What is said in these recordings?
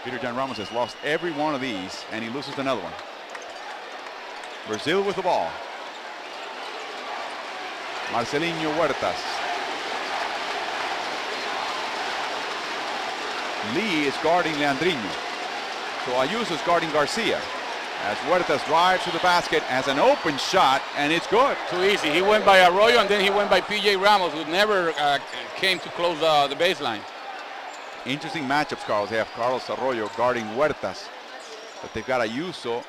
Peter John Ramos has lost every one of these, and he loses another one. Brazil with the ball. Marcelinho Huertas. Lee is guarding Leandrinho. So Ayuso is guarding Garcia. As Huertas drives to the basket, has an open shot, and it's good. Too easy. He went by Arroyo, and then he went by P.J. Ramos, who never came to close the baseline. Interesting matchups, Carlos. They have Carlos Arroyo guarding Huertas, but they've got Ayuso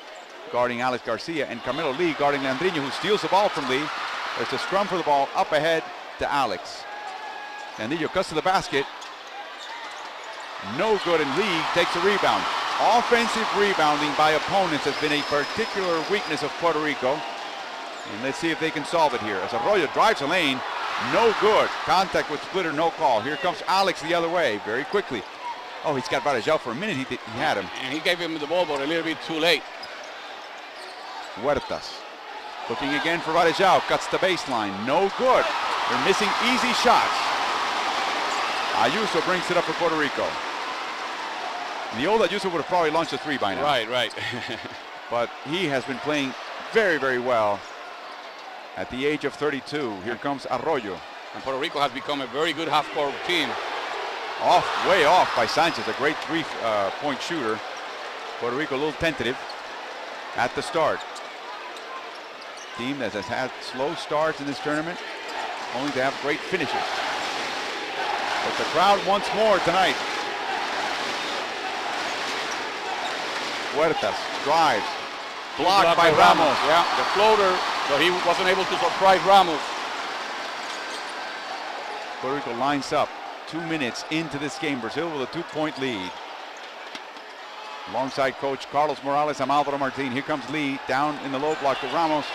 guarding Alex Garcia, and Carmelo Lee guarding Leandrinho, who steals the ball from Lee. There's a scrum for the ball up ahead to Alex. Leandrinho cuts to the basket. No good, and Lee takes a rebound. Offensive rebounding by opponents has been a particular weakness of Puerto Rico. And let's see if they can solve it here. As Arroyo drives a lane, no good. Contact with Splitter, no call. Here comes Alex the other way, very quickly. Oh, he's got Varejao for a minute. He had him. And he gave him the ball, but a little bit too late. Huertas looking again for Varejao. Cuts the baseline, no good. They're missing easy shots. Ayuso brings it up for Puerto Rico. The old Ayuso would have probably launched a three by now. Right. But he has been playing very, very well at the age of 32. Here comes Arroyo. And Puerto Rico has become a very good half-court team. Way off by Sanchez, a great three-point shooter. Puerto Rico a little tentative at the start. Team that has had slow starts in this tournament, only to have great finishes. But the crowd wants more tonight. Huertas drives, blocked by Ramos. Yeah, the floater, but he wasn't able to surprise Ramos. Puerto Rico lines up 2 minutes into this game. Brazil with a 2-point lead. Alongside coach Carlos Morales, I'm Alvaro Martin. Here comes Lee down in the low block to Ramos.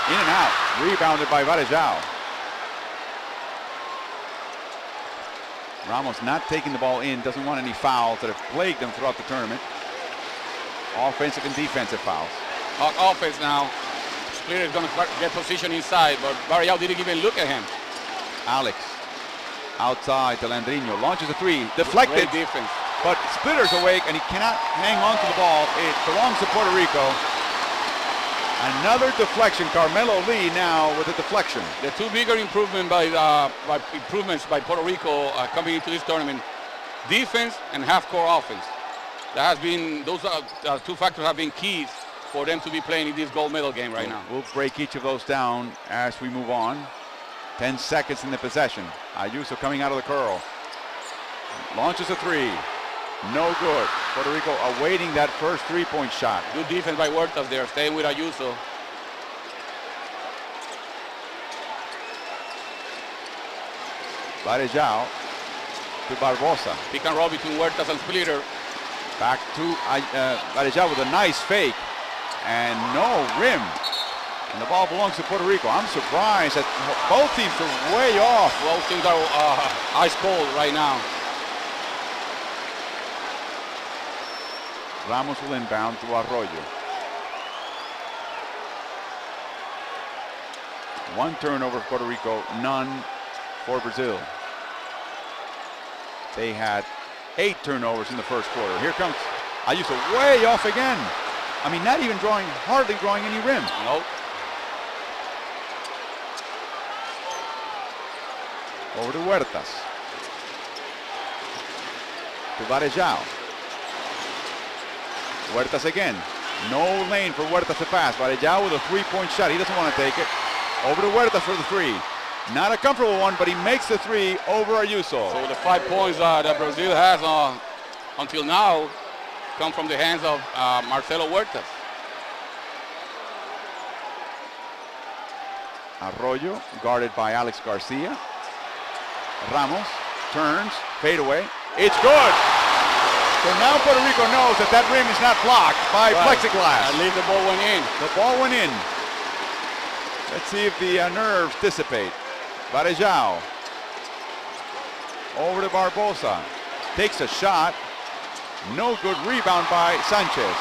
In and out, rebounded by Varejao. Ramos not taking the ball in, doesn't want any fouls that have plagued them throughout the tournament. Offensive and defensive fouls. Offense now. Splitter is going to get position inside, but Varejao didn't even look at him. Alex outside to Leandrinho, launches a three, deflected. Great defense. But Splitter's awake and he cannot hang on to the ball. It belongs to Puerto Rico. Another deflection. Carmelo Lee now with a deflection. The two bigger improvements by Puerto Rico coming into this tournament: defense and half-court offense. That has been, those two factors have been keys for them to be playing in this gold medal game right now. We'll break each of those down as we move on. 10 seconds in the possession. Ayuso coming out of the curl. Launches a three. No good. Puerto Rico awaiting that first three-point shot. Good defense by Huertas there, staying with Ayuso. Varejao to Barbosa. Pick and roll between Huertas and Splitter. Back to Varejao with a nice fake. And no rim. And the ball belongs to Puerto Rico. I'm surprised that both teams are way off. Both teams are ice cold right now. Ramos will inbound to Arroyo. One turnover for Puerto Rico, none for Brazil. They had 8 turnovers in the first quarter. Here comes Ayuso, way off again. I mean, not even hardly drawing any rim. Nope. Over to Huertas. To Varejao. Huertas again. No lane for Huertas to pass. Varejao with a three-point shot. He doesn't want to take it. Over to Huertas for the three. Not a comfortable one, but he makes the three over Ayuso. So the 5 points that Brazil has until now come from the hands of Marcelo Huertas. Arroyo guarded by Alex Garcia. Ramos turns, fade away. It's good. So now Puerto Rico knows that rim is not blocked by plexiglass. At least the ball went in. The ball went in. Let's see if the nerves dissipate. Varejao. Over to Barbosa. Takes a shot. No good. Rebound by Sanchez.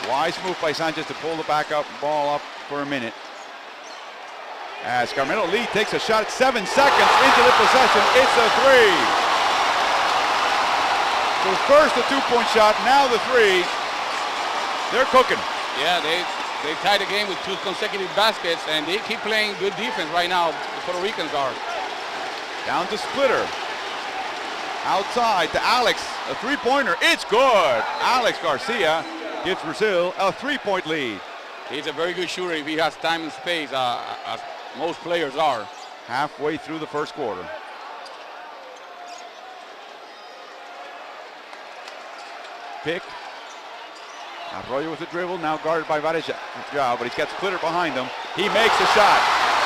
Wise move by Sanchez to pull the ball up for a minute. As Carmelo Lee takes a shot, 7 seconds into the possession. It's a three. So first the two-point shot, now the three. They're cooking. Yeah, they tied the game with 2 consecutive baskets, and they keep playing good defense right now. The Puerto Ricans are. Down to Splitter. Outside to Alex, a three-pointer. It's good. Alex Garcia gives Brazil a 3-point lead. He's a very good shooter if he has time and space, as most players are. Halfway through the first quarter. Pick. Arroyo with the dribble, now guarded by Varejao, but he's got Splitter behind him. He makes the shot.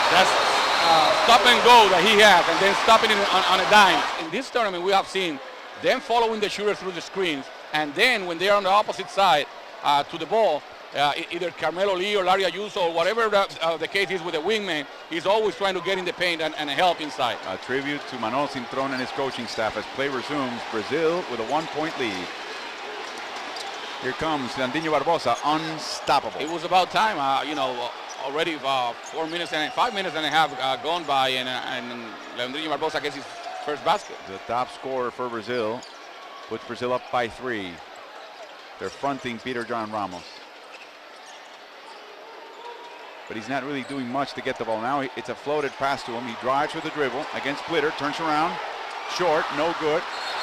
That's stop and go that he has, and then stopping it on a dime. In this tournament, we have seen them following the shooter through the screens, and then when they're on the opposite side to the ball, either Carmelo Lee or Larry Ayuso or whatever the case is with the wingman, he's always trying to get in the paint and help inside. A tribute to Manuel Cintrón and his coaching staff as play resumes. Brazil with a 1-point lead. Here comes Landinho Barbosa, unstoppable. It was about time, already 5 minutes and a half gone by, and Landinho Barbosa gets his first basket. The top scorer for Brazil puts Brazil up by 3. They're fronting Peter John Ramos. But he's not really doing much to get the ball. Now it's a floated pass to him. He drives with the dribble against Splitter, turns around, short, no good.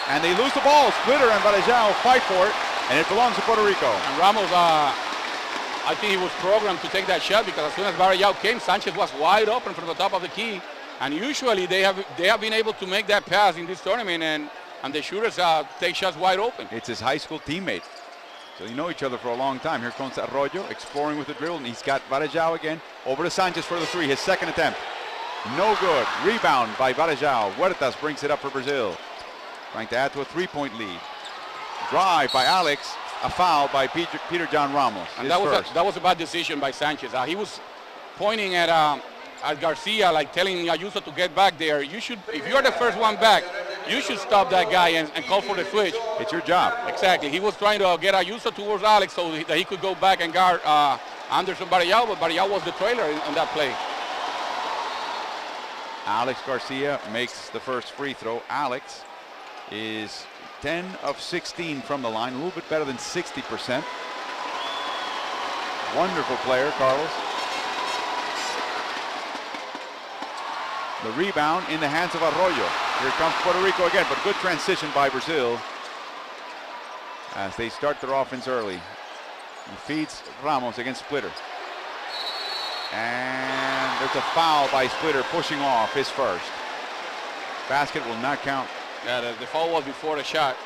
And they lose the ball. Splitter and Varejao fight for it, and it belongs to Puerto Rico. And Ramos, I think he was programmed to take that shot, because as soon as Varejao came, Sanchez was wide open from the top of the key. And usually they have been able to make that pass in this tournament, and the shooters take shots wide open. It's his high school teammate. So they know each other for a long time. Here comes Arroyo, exploring with the dribble, and he's got Varejao again. Over to Sanchez for the 3, his second attempt. No good. Rebound by Varejao. Huertas brings it up for Brazil. Trying to add to a 3-point lead. Drive by Alex. A foul by Peter John Ramos. And that was a bad decision by Sanchez. He was pointing at Garcia, like telling Ayuso to get back there. You should, if you're the first one back, you should stop that guy and call for the switch. It's your job. Exactly. He was trying to get Ayuso towards Alex so that he could go back and guard Anderson Varejao, but Varejao was the trailer on that play. Alex Garcia makes the first free throw. Alex is 10 of 16 from the line, a little bit better than 60%. Wonderful player, Carlos. The rebound in the hands of Arroyo. Here comes Puerto Rico again, but good transition by Brazil as they start their offense early. He feeds Ramos against Splitter. And there's a foul by Splitter, pushing off his first. Basket will not count. Yeah, the foul was before the shot.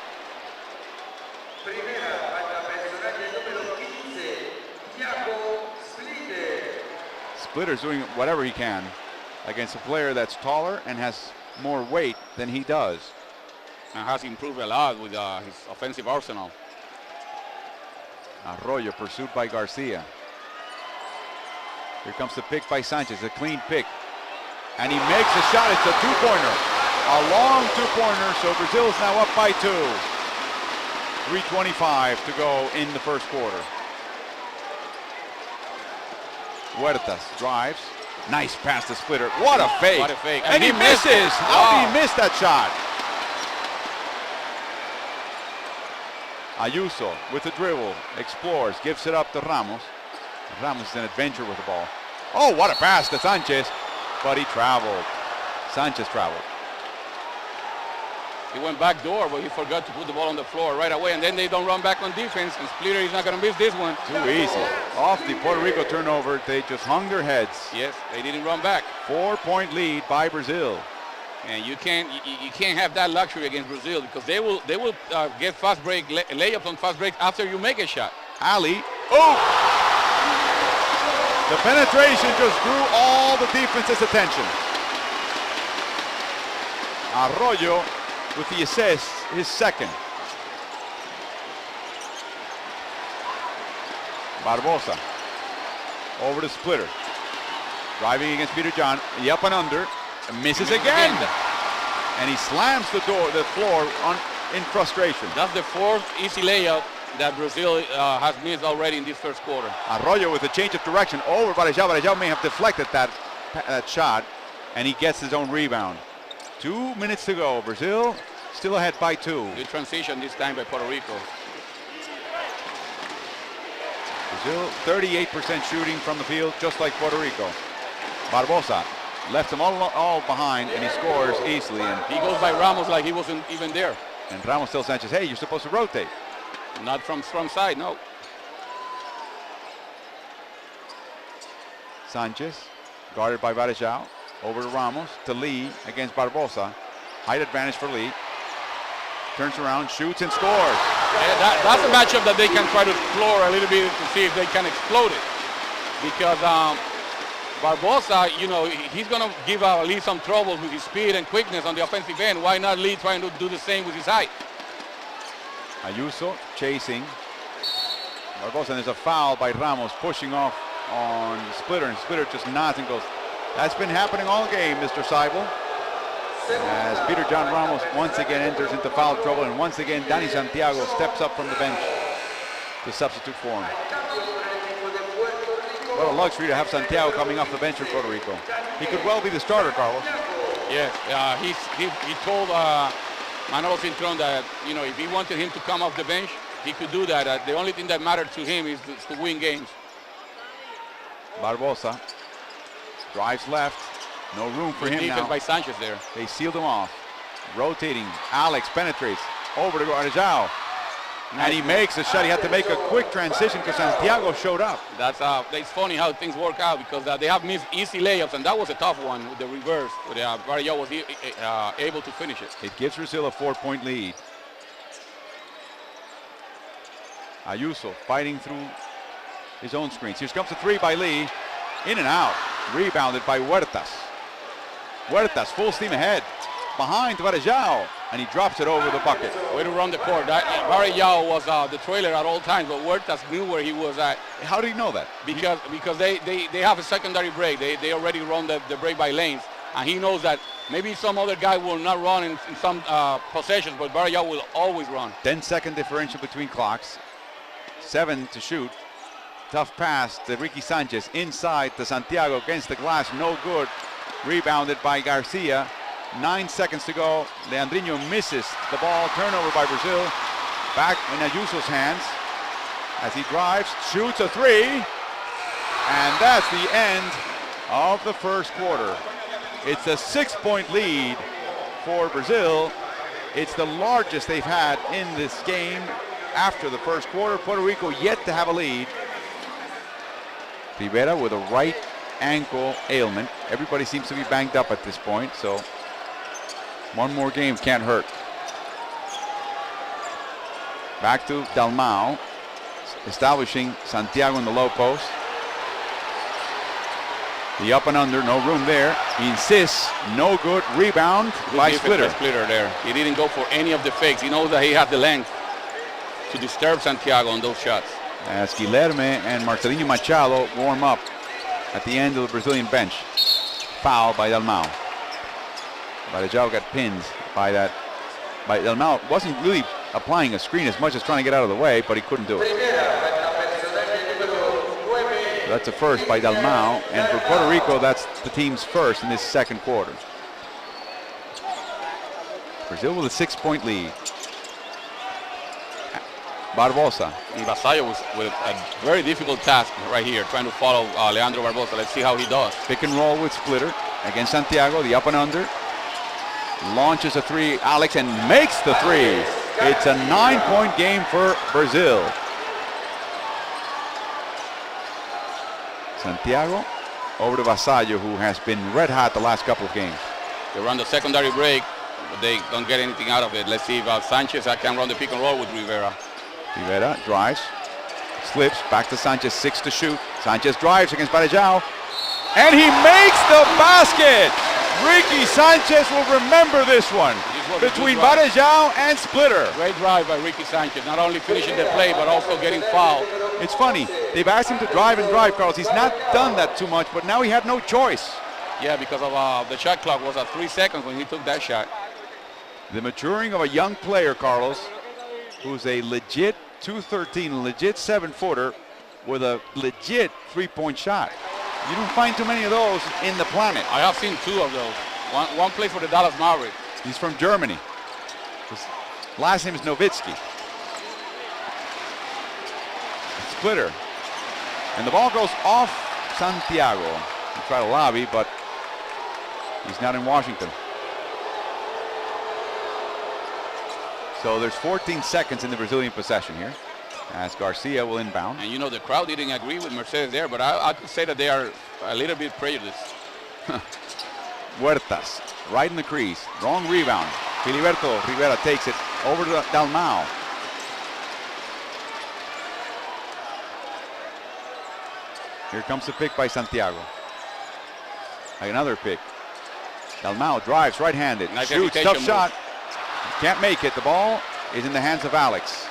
Splitter's doing whatever he can against a player that's taller and has more weight than he does. And has improved a lot with his offensive arsenal. Arroyo pursued by Garcia. Here comes the pick by Sanchez, a clean pick. And he makes a shot, it's a two-pointer. A long two-pointer, so Brazil is now up by 2. 3:25 to go in the first quarter. Huertas drives. Nice pass to Splitter. What a fake. What a fake. And he misses. How did he miss that shot? Ayuso with the dribble. Explores. Gives it up to Ramos. Ramos is an adventure with the ball. Oh, what a pass to Sanchez. But he traveled. Sanchez traveled. He went back door, but he forgot to put the ball on the floor right away, and then they don't run back on defense, and Splitter is not going to miss this one. Too easy. Off the Puerto Rico turnover, they just hung their heads. Yes, they didn't run back. 4-point lead by Brazil. And you can't have that luxury against Brazil, because they will get fast break layups on fast break after you make a shot. Ali, oh! The penetration just drew all the defense's attention. Arroyo with the assist, his second. Barbosa over to Splitter. Driving against Peter John, the up and under, misses again. And he slams the floor in frustration. That's the 4th easy layup that Brazil has missed already in this first quarter. Arroyo with a change of direction over Varejao. Varejao may have deflected that shot, and he gets his own rebound. 2 minutes to go. Brazil Still ahead by 2. Good transition this time by Puerto Rico. Brazil 38% shooting from the field, just like Puerto Rico. Barbosa left them all behind, and he scores easily. And he goes by Ramos like he wasn't even there. And Ramos tells Sanchez, hey, you're supposed to rotate. Not from strong side, no. Sanchez, guarded by Varejao, over to Ramos, to Lee against Barbosa. Height advantage for Lee. Turns around, shoots, and scores. Yeah, that's a matchup that they can try to explore a little bit to see if they can explode it. Because Barbosa, you know, he's going to give Lee some trouble with his speed and quickness on the offensive end. Why not Lee trying to do the same with his height? Ayuso chasing Barbosa, and there's a foul by Ramos, pushing off on Splitter, and Splitter just nods and goes, that's been happening all game, Mr. Seibel. As Peter John Ramos once again enters into foul trouble, and once again Danny Santiago steps up from the bench to substitute for him. What a luxury to have Santiago coming off the bench for Puerto Rico. He could well be the starter, Carlos. Yes, he told Manolo Cintrón that, you know, if he wanted him to come off the bench, he could do that. The only thing that mattered to him is to win games. Barbosa drives left. No room for him now. By Sanchez there. They sealed him off. Rotating. Alex penetrates over to Varejao. And he makes a shot. He had to make a quick transition because Santiago showed up. It's funny how things work out, because they have missed easy layups, and that was a tough one with the reverse. But Varejao was able to finish it. It gives Brazil a 4-point lead. Ayuso fighting through his own screens. Here comes a 3 by Lee. In and out. Rebounded by Huertas. Huertas full steam ahead. Behind Varejao. And he drops it over the bucket. Way to run the court. Varejao was the trailer at all times, but Huertas knew where he was at. How do you know that? Because they have a secondary break. They already run the break by lanes. And he knows that maybe some other guy will not run in some possessions, but Varejao will always run. 10-second differential between clocks. 7 to shoot. Tough pass to Ricky Sanchez inside to Santiago against the glass. No good. Rebounded by Garcia. 9 seconds to go. Leandrinho misses the ball. Turnover by Brazil. Back in Ayuso's hands as he drives, shoots a 3. And that's the end of the first quarter. It's a 6-point lead for Brazil. It's the largest they've had in this game after the first quarter. Puerto Rico yet to have a lead. Rivera with a right ankle ailment. Everybody seems to be banged up at this point, so one more game can't hurt. Back to Dalmau, establishing Santiago in the low post. The up and under, no room there. He insists, no good. Rebound by Splitter. Splitter there. He didn't go for any of the fakes. He knows that he had the length to disturb Santiago on those shots. As Guilherme and Marcelinho Machado warm up at the end of the Brazilian bench. Foul by Dalmau. Varejao got pinned by that. By Dalmau wasn't really applying a screen as much as trying to get out of the way, but he couldn't do it. So that's a first by Dalmau, and for Puerto Rico, that's the team's first in this second quarter. Brazil with a 6-point lead. Barbosa. Vasallo was with a very difficult task right here, trying to follow Leandro Barbosa. Let's see how he does. Pick and roll with Splitter against Santiago, the up and under. Launches a 3, Alex, and makes the 3. It's a 9-point game for Brazil. Santiago over to Vasallo, who has been red hot the last couple of games. They run the secondary break, but they don't get anything out of it. Let's see if Sanchez can run the pick and roll with Rivera. Rivera drives, slips, back to Sanchez, 6 to shoot. Sanchez drives against Varejao, and he makes the basket! Ricky Sanchez will remember this one between Varejao and Splitter. Great drive by Ricky Sanchez, not only finishing the play, but also getting fouled. It's funny, they've asked him to drive and drive, Carlos. He's not done that too much, but now he had no choice. Yeah, because of the shot clock was at 3 seconds when he took that shot. The maturing of a young player, Carlos, who's a legit 213, legit 7-footer with a legit 3-point shot. You don't find too many of those in the planet. I have seen 2 of those. One plays for the Dallas Mavericks. He's from Germany. His last name is Nowitzki. Splitter. And the ball goes off Santiago. He tried to lobby, but he's not in Washington. So there's 14 seconds in the Brazilian possession here, as Garcia will inbound. And you know, the crowd didn't agree with Mercedes there, but I could say that they are a little bit prejudiced. Huertas, right in the crease. Wrong rebound. Filiberto Rivera takes it over to Dalmau. Here comes the pick by Santiago. Another pick. Dalmau drives right-handed. Nice Shoots, hesitation tough shot. Can't make it. The ball is in the hands of Alex.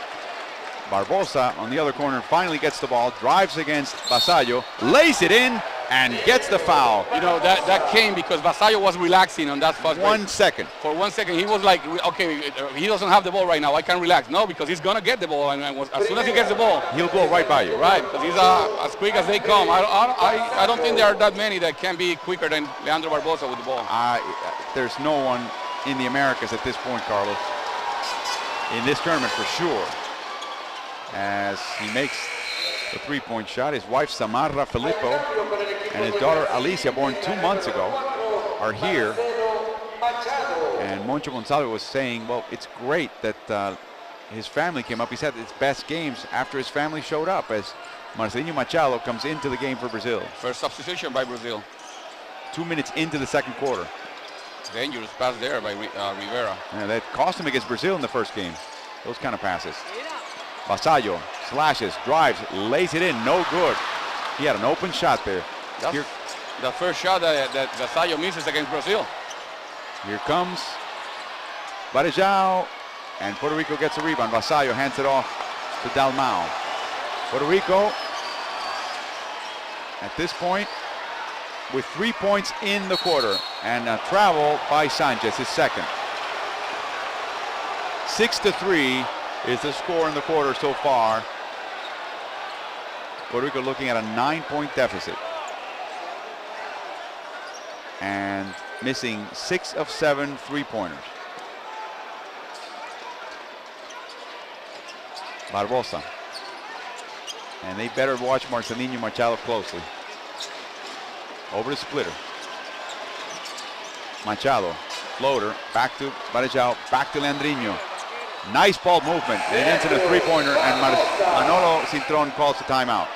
Barbosa on the other corner finally gets the ball, drives against Vasallo, lays it in, and gets the foul. You know, that came because Vasallo was relaxing on that first break. 1 second. For 1 second, he was like, okay, he doesn't have the ball right now. I can relax. No, because he's going to get the ball. And as soon as he gets the ball, he'll go right by you. Right, because he's as quick as they come. I don't think there are that many that can be quicker than Leandro Barbosa with the ball. There's no one in the Americas at this point, Carlos, in this tournament for sure. As he makes the three-point shot, his wife Samarra Filippo and his daughter Alicia, born 2 months ago, are here. And Moncho Gonzalez was saying, well, it's great that his family came up. He's had his best games after his family showed up, as Marcelinho Machado comes into the game for Brazil. First substitution by Brazil. 2 minutes into the second quarter. Dangerous pass there by Rivera. Yeah, that cost him against Brazil in the first game. Those kind of passes. Vasallo slashes, drives, lays it in, no good. He had an open shot there. That's the first shot that Vasallo misses against Brazil. Here comes Varejao, and Puerto Rico gets a rebound. Vasallo hands it off to Dalmau. Puerto Rico, at this point, with 3 points in the quarter, and a travel by Sanchez, his second. 6-3 is the score in the quarter so far. Puerto Rico looking at a 9-point deficit. And missing 6 of 7 three-pointers. Barbosa. And they better watch Marcelinho Machado closely. Over to Splitter. Machado, floater, back to Varejao, back to Leandrinho. Nice ball movement. It ends in a three-pointer, and Manolo Cintron calls the timeout.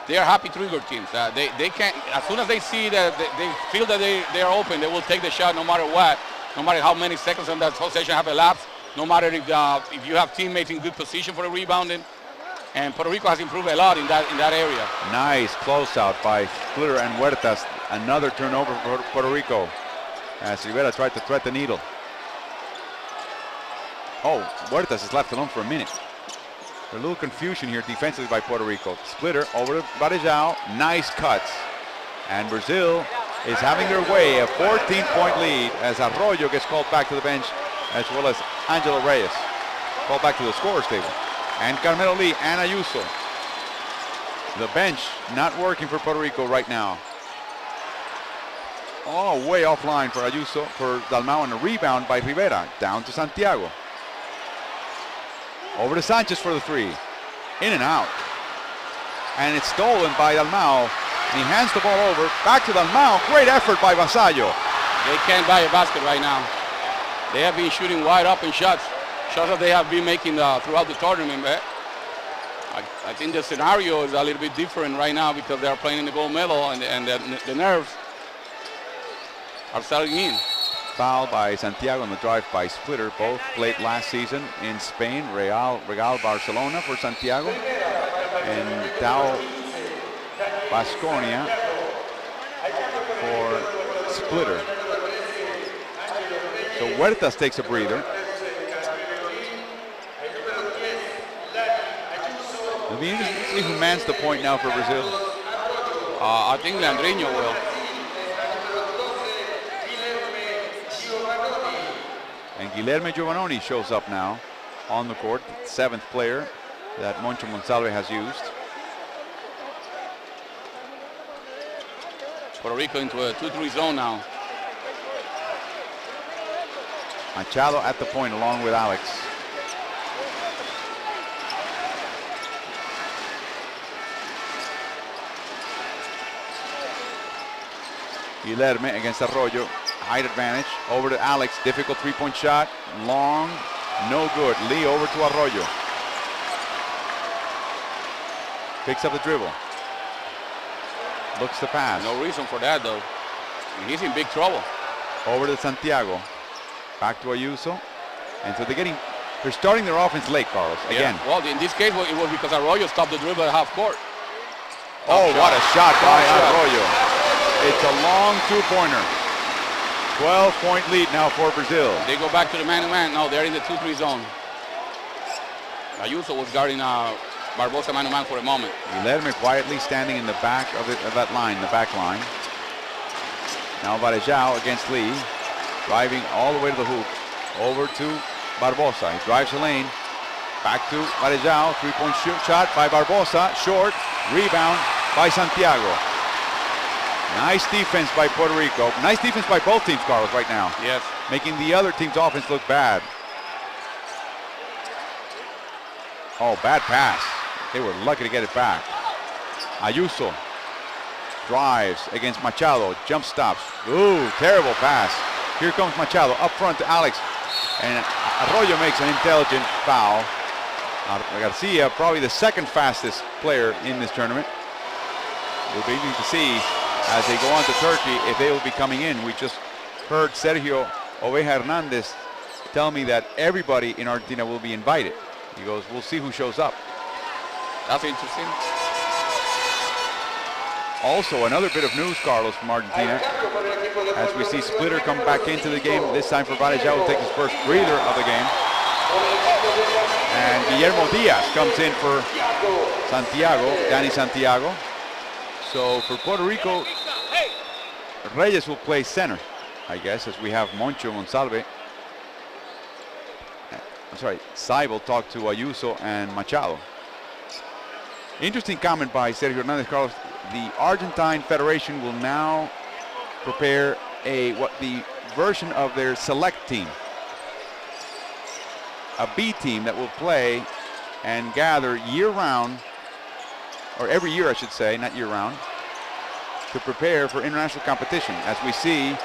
They are happy trigger teams. They can't, as soon as they see that they feel that they are open, they will take the shot no matter what, no matter how many seconds on that possession have elapsed, no matter if you have teammates in good position for the rebounding. And Puerto Rico has improved a lot in that area. Nice closeout by Splitter and Huertas. Another turnover for Puerto Rico, as Rivera tried to thread the needle. Oh, Huertas is left alone for a minute. A little confusion here defensively by Puerto Rico. Splitter over to Varejao. Nice cuts. And Brazil is having their way, a 14-point lead, as Arroyo gets called back to the bench, as well as Angelo Reyes called back to the scorer's table. And Carmelo Lee and Ayuso. The bench not working for Puerto Rico right now. Oh, way offline for Ayuso, for Dalmau, and a rebound by Rivera. Down to Santiago. Over to Sanchez for the three. In and out. And it's stolen by Dalmau. He hands the ball over. Back to Dalmau. Great effort by Vasallo. They can't buy a basket right now. They have been shooting wide open shots. Shots that they have been making throughout the tournament. But I think the scenario is a little bit different right now because they are playing in the gold medal, and the nerves are settling in. Foul by Santiago on the drive by Splitter. Both played last season in Spain. Real Barcelona for Santiago, and Tau Baskonia for Splitter. So Huertas takes a breather. It'll be interesting to see who mans the point now for Brazil. I think Leandrinho will. And Guilherme Giovannoni shows up now on the court, seventh player that Moncho Gonzalez has used. Puerto Rico into a 2-3 zone now. Machado at the point along with Alex. Guilherme against Arroyo. Height advantage. Over to Alex. Difficult three-point shot. Long. No good. Lee over to Arroyo. Picks up the dribble. Looks to pass. No reason for that, though. He's in big trouble. Over to Santiago. Back to Ayuso. And so they're starting their offense late, Carlos. Again. Yeah. Well, in this case, it was because Arroyo stopped the dribble at half court. What a shot by Arroyo. It's a long two-pointer. 12-point lead now for Brazil. They go back to the man-to-man. No, they're in the 2-3 zone. Ayuso was guarding Barbosa man-to-man for a moment. Guilherme quietly standing in the back of that line, the back line. Now Varejao against Lee. Driving all the way to the hoop. Over to Barbosa. He drives the lane. Back to Varejao. Three-point shot by Barbosa. Short. Rebound by Santiago. Nice defense by Puerto Rico. Nice defense by both teams, Carlos, right now. Yes. Making the other team's offense look bad. Oh, bad pass. They were lucky to get it back. Ayuso drives against Machado. Jump stops. Ooh, terrible pass. Here comes Machado up front to Alex. And Arroyo makes an intelligent foul. Garcia, probably the second fastest player in this tournament. We'll be eager to see as they go on to Turkey if they will be coming in. We just heard Sergio Oveja Hernandez tell me that everybody in Argentina will be invited. He goes, we'll see who shows up. That's interesting. Also, another bit of news, Carlos, from Argentina. As we see Splitter come back into the game, this time for Varejao will take his first breather of the game. And Guillermo Diaz comes in for Santiago, Danny Santiago. So for Puerto Rico, Reyes will play center, I guess, as we have Moncho Monsalve. I'm sorry, Seibel talked to Ayuso and Machado. Interesting comment by Sergio Hernandez, Carlos. The Argentine Federation will now prepare the version of their select team. A B team that will play and gather year-round, or every year I should say, not year-round, to prepare for international competition. As we see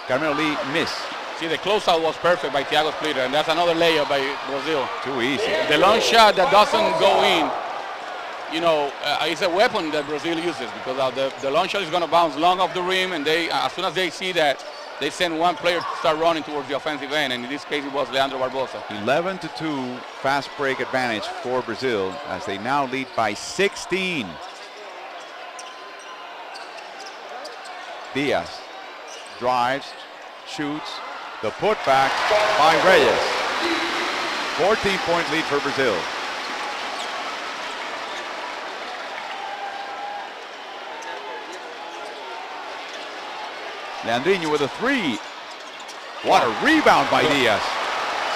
Carmelo Lee miss. See, the closeout was perfect by Thiago Splitter, and that's another layup by Brazil. Too easy. The long shot that doesn't go in, you know, it's a weapon that Brazil uses, because the long shot is going to bounce long off the rim, and they, as soon as they see that, they send one player to start running towards the offensive end, and in this case it was Leandro Barbosa. 11-2 fast break advantage for Brazil as they now lead by 16. Diaz drives, shoots, the putback by Reyes. 14-point lead for Brazil. Leandrinho with a three. What a rebound by Diaz.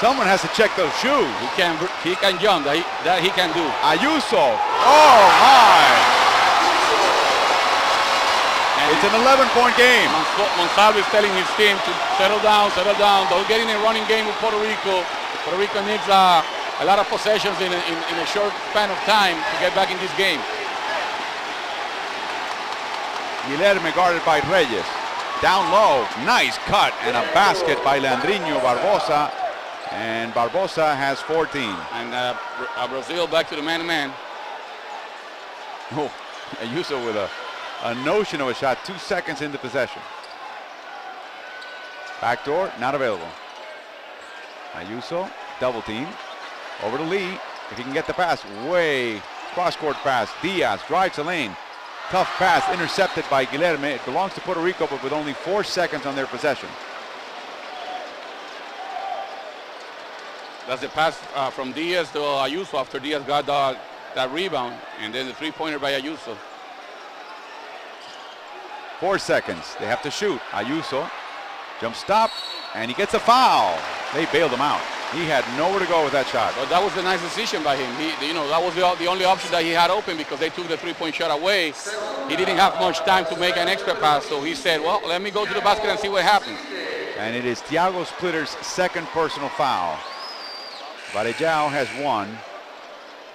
Someone has to check those shoes. He can jump, that he can do. Ayuso. Oh my. It's an 11-point game. Monsalve is telling his team to settle down. Don't get in a running game with Puerto Rico. Puerto Rico needs a lot of possessions in a short span of time to get back in this game. Guilherme guarded by Reyes. Down low, nice cut, and a basket by Leandrinho Barbosa. And Barbosa has 14. And Brazil back to the man-to-man. Oh, Ayuso with a notion of a shot, 2 seconds into possession. Backdoor, not available. Ayuso, double team. Over to Lee, if he can get the pass, way cross-court pass. Diaz drives the lane. Tough pass, intercepted by Guilherme. It belongs to Puerto Rico, but with only 4 seconds on their possession. That's the pass from Diaz to Ayuso after Diaz got that rebound, and then the three-pointer by Ayuso. 4 seconds. They have to shoot. Ayuso, jump stop, and he gets a foul. They bailed him out. He had nowhere to go with that shot. But that was a nice decision by him. That was the only option that he had open, because they took the three-point shot away. He didn't have much time to make an extra pass, so he said, well, let me go to the basket and see what happens. And it is Thiago Splitter's second personal foul. Varejão has one.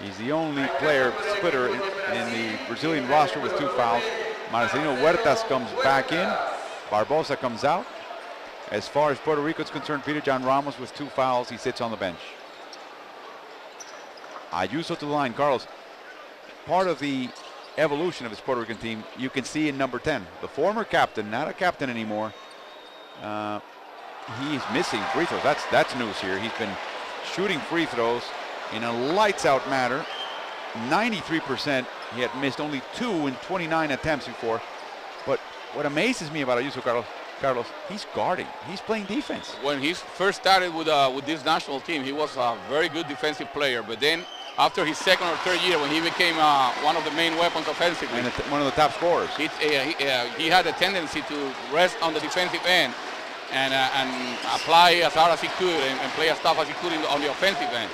He's the only player, Splitter, in the Brazilian roster with 2 fouls. Marcelino Huertas comes back in. Barbosa comes out. As far as Puerto Rico is concerned, Peter John Ramos with 2 fouls. He sits on the bench. Ayuso to the line. Carlos, part of the evolution of this Puerto Rican team you can see in number 10. The former captain, not a captain anymore. He's missing free throws. That's news here. He's been shooting free throws in a lights-out manner. 93%. He had missed only 2 in 29 attempts before. But what amazes me about Ayuso, Carlos, he's guarding. He's playing defense. When he first started with this national team, he was a very good defensive player. But then, after his second or third year, when he became one of the main weapons offensively, and one of the top scorers, he had a tendency to rest on the defensive end and apply as hard as he could and play as tough as he could on the offensive end.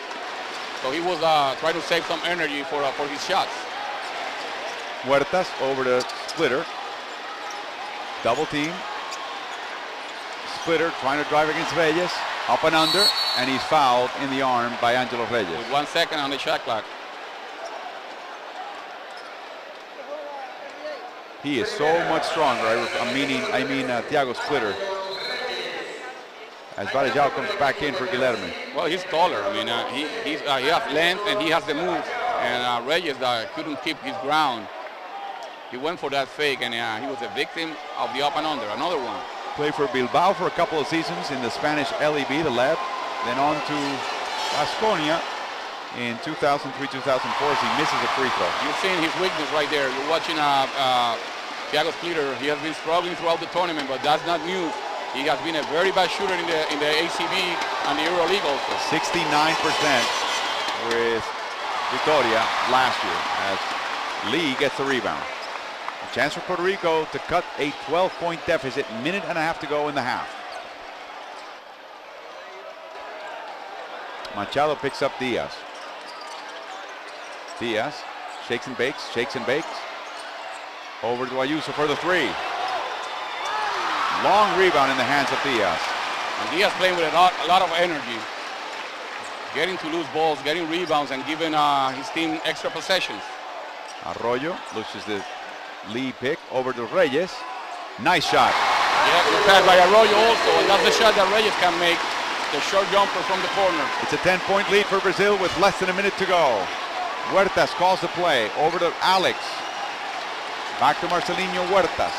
So he was trying to save some energy for his shots. Huertas over to Splitter. Double team. Splitter trying to drive against Reyes. Up and under, and he's fouled in the arm by Angelo Reyes. With 1 second on the shot clock. He is so much stronger. I mean Thiago Splitter. As Varejão comes back in for Guilherme. Well, he's taller. I mean, he has length and he has the move. And Reyes couldn't keep his ground. He went for that fake, and he was a victim of the up and under. Another one. Played for Bilbao for a couple of seasons in the Spanish LEB, the LEB. Then on to Baskonia in 2003-2004 as he misses a free throw. You're seeing his weakness right there. You're watching Thiago Splitter. He has been struggling throughout the tournament, but that's not new. He has been a very bad shooter in the ACB and the EuroLeague also. 69% with Vitoria last year as Lee gets the rebound. A chance for Puerto Rico to cut a 12-point deficit. Minute and a half to go in the half. Machado picks up Diaz. Diaz shakes and bakes, Over to Ayuso for the 3. Long rebound in the hands of Diaz. And Diaz playing with a lot of energy. Getting to loose balls, getting rebounds, and giving his team extra possessions. Arroyo loses the lead pick over to Reyes. Nice shot. Yeah, good pass by Arroyo also, and that's the shot that Reyes can make. The short jumper from the corner. It's a 10-point lead for Brazil with less than a minute to go. Huertas calls the play. Over to Alex. Back to Marcelino Huertas.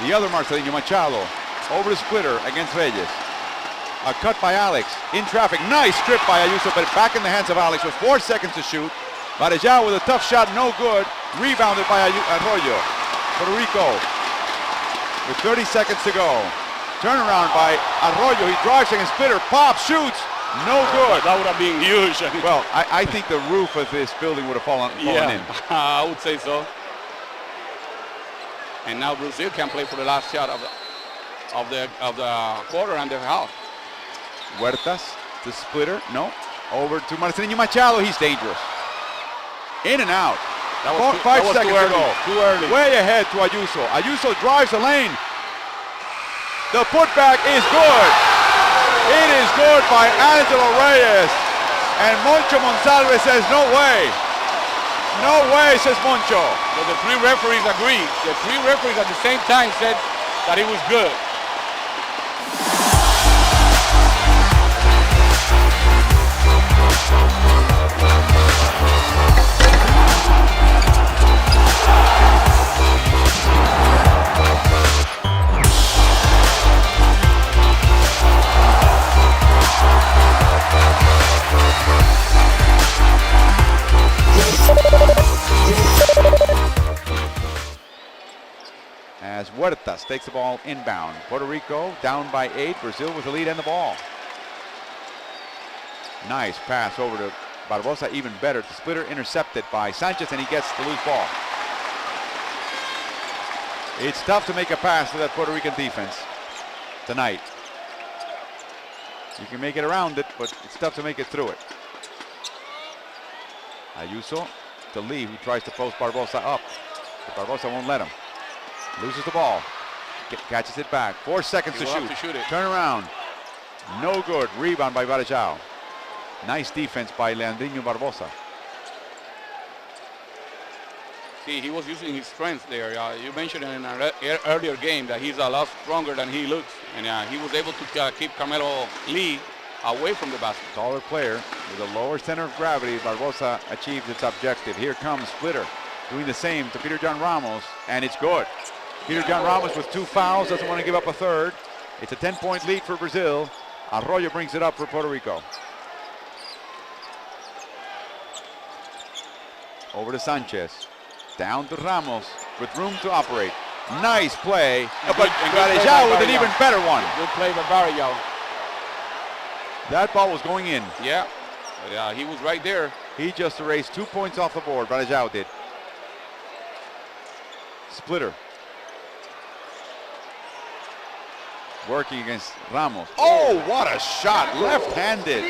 The other Marcelino, Machado. Over to Splitter against Reyes. A cut by Alex. In traffic. Nice strip by Ayuso, but back in the hands of Alex with 4 seconds to shoot. Varejão with a tough shot, no good. Rebounded by Arroyo. Puerto Rico with 30 seconds to go. Turnaround by Arroyo. He drives against Splitter. Pops, shoots. No good. That would have been huge. Well, I think the roof of this building would have fallen in. I would say so. And now Brazil can play for the last shot of the quarter and the half. Huertas to Splitter. No. Over to Marcelino Machado. He's dangerous. In and out. That was 5 seconds to go. Too early. Way ahead to Ayuso. Ayuso drives the lane. The putback is good. It is good by Angelo Reyes. And Moncho Monsalve says no way. No way, says Moncho. But the 3 referees agreed. The 3 referees at the same time said that it was good. As Huertas takes the ball inbound. Puerto Rico down by 8. Brazil with the lead and the ball. Nice pass over to Barbosa, even better. To Splitter, intercepted by Sanchez, and he gets the loose ball. It's tough to make a pass to that Puerto Rican defense tonight. You can make it around it, but it's tough to make it through it. Ayuso to Lee, who tries to post Barbosa up. But Barbosa won't let him. Loses the ball. catches it back. 4 seconds He to will shoot. have to shoot it. Turn around. No good. Rebound by Varejao. Nice defense by Leandrinho Barbosa. See, he was using his strength there. You mentioned in an earlier game that he's a lot stronger than he looks. And he was able to keep Carmelo Lee away from the basket. Taller player with a lower center of gravity. Barbosa achieved its objective. Here comes Splitter doing the same to Peter John Ramos, and it's good. Peter John Ramos with 2 fouls, doesn't want to give up a third. It's a 10-point lead for Brazil. Arroyo brings it up for Puerto Rico. Over to Sanchez. Down to Ramos with room to operate. Nice play, but Varejao with an even better one. Good play by Varejao. That ball was going in. Yeah, he was right there. He just erased 2 points off the board, Varejao did. Splitter. Working against Ramos. Oh, what a shot, left-handed.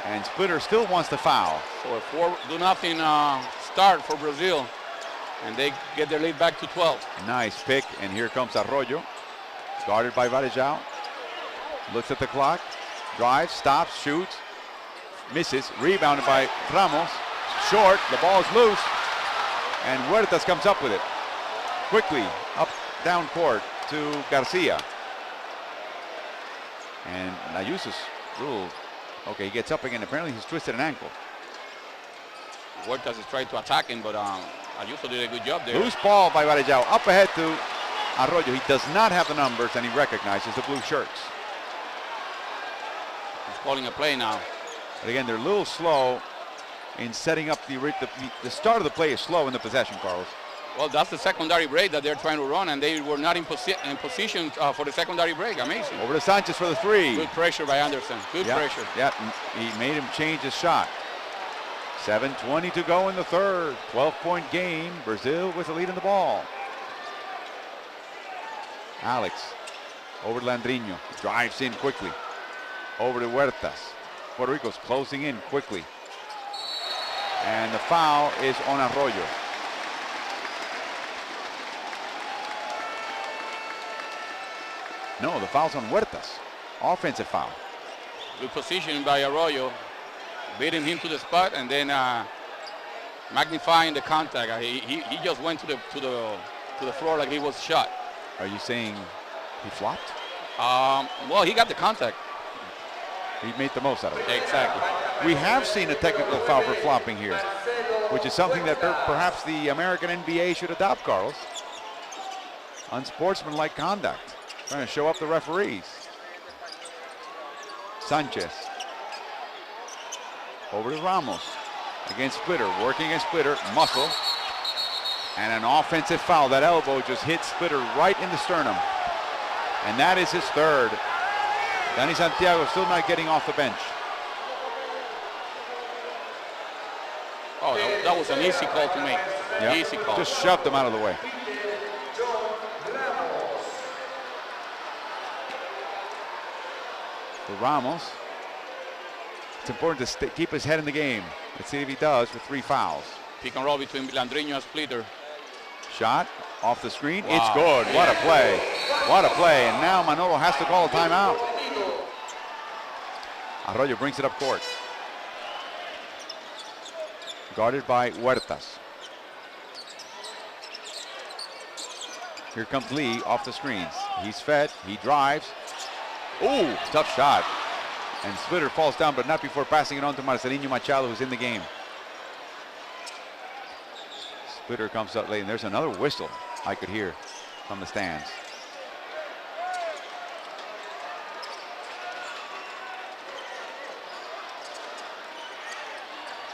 And Splitter still wants to foul. So a 4-0 start for Brazil, and they get their lead back to 12. Nice pick, and here comes Arroyo. Guarded by Varejao. Looks at the clock, drives, stops, shoots, misses, rebounded by Ramos. Short, the ball is loose, and Huertas comes up with it. Quickly, up, down court to Garcia. And Ayuso's ruled. Okay, he gets up again. Apparently he's twisted an ankle. Huertas is trying to attack him, but Ayuso did a good job there. Loose ball by Varejao. Up ahead to Arroyo. He does not have the numbers, and he recognizes the blue shirts. He's calling a play now. But again, they're a little slow in setting up the start of the play is slow in the possession, Carlos. Well, that's the secondary break that they're trying to run, and they were not in position for the secondary break. Amazing. Over to Sanchez for the 3. Good pressure by Anderson. Good pressure. Yeah, he made him change his shot. 7:20 to go in the third. 12-point game. Brazil with the lead in the ball. Alex over to Leandrinho. Drives in quickly. Over to Huertas. Puerto Rico's closing in quickly. And the foul is on Arroyo. No, the foul's on Huertas. Offensive foul. Good position by Arroyo, beating him to the spot, and then magnifying the contact. He just went to the floor like he was shot. Are you saying he flopped? Well, he got the contact. He made the most out of it. Exactly. We have seen a technical foul for flopping here, which is something that perhaps the American NBA should adopt, Carlos. Unsportsmanlike conduct. Trying to show up the referees. Sanchez. Over to Ramos. Against Splitter. Working against Splitter. Muscle. And an offensive foul. That elbow just hit Splitter right in the sternum. And that is his third. Danny Santiago still not getting off the bench. Oh, that was an easy call to make. Yep. Easy call. Just shoved him out of the way. For Ramos. It's important to keep his head in the game. Let's see if he does with 3 fouls. Pick and roll between Leandrinho and Splitter. Shot off the screen. Wow. It's good. What a play. What a play. And now Manolo has to call a timeout. Arroyo brings it up court. Guarded by Huertas. Here comes Lee off the screens. He's fed. He drives. Ooh, tough shot. And Splitter falls down, but not before passing it on to Marcelinho Machado, who's in the game. Splitter comes up late, and there's another whistle I could hear from the stands.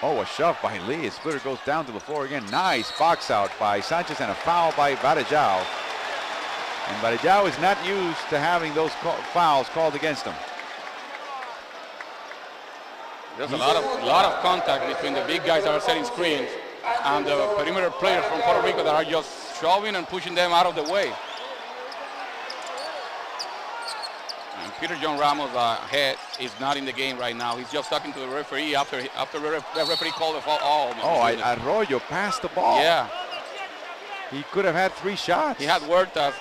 Oh, a shove by Lee. Splitter goes down to the floor again. Nice box out by Sanchez and a foul by Varejao. And Varejao is not used to having those fouls called against him. There's a lot of contact between the big guys that are setting screens and the perimeter players from Puerto Rico that are just shoving and pushing them out of the way. And Peter John Ramos' head is not in the game right now. He's just talking to the referee after the referee called the foul. Arroyo passed the ball. Yeah. He could have had 3 shots. He had Huertas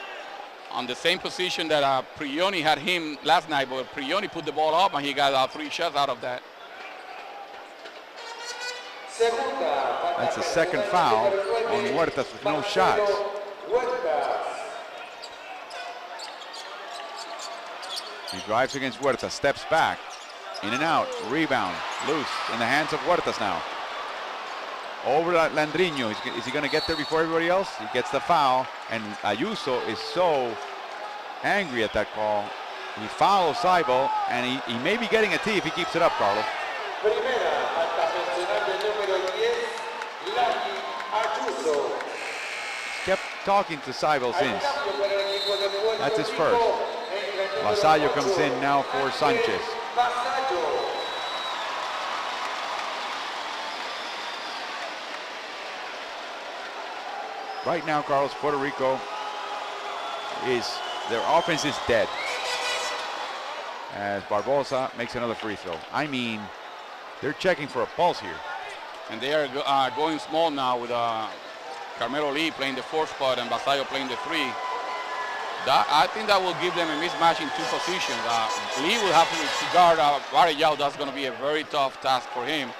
on the same position that Prioni had him last night, but Prioni put the ball up and he got 3 shots out of that. That's the second foul on Huertas with no shots. He drives against Huertas, steps back, in and out, rebound, loose, in the hands of Huertas now. Over to Landriño, is he going to get there before everybody else? He gets the foul, and Ayuso is so angry at that call. He fouls Seibel, and he may be getting a tee if he keeps it up, Carlos. Kept talking to Seibel since. That's his first. Vasallo comes in now for Sanchez. Right now, Carlos, Puerto Rico their offense is dead. As Barbosa makes another free throw. I mean, they're checking for a pulse here. And they are going small now with Carmelo Lee playing the 4th spot and Vasallo playing the 3. I think that will give them a mismatch in 2 positions. Lee will have to guard Varejao. That's going to be a very tough task for him.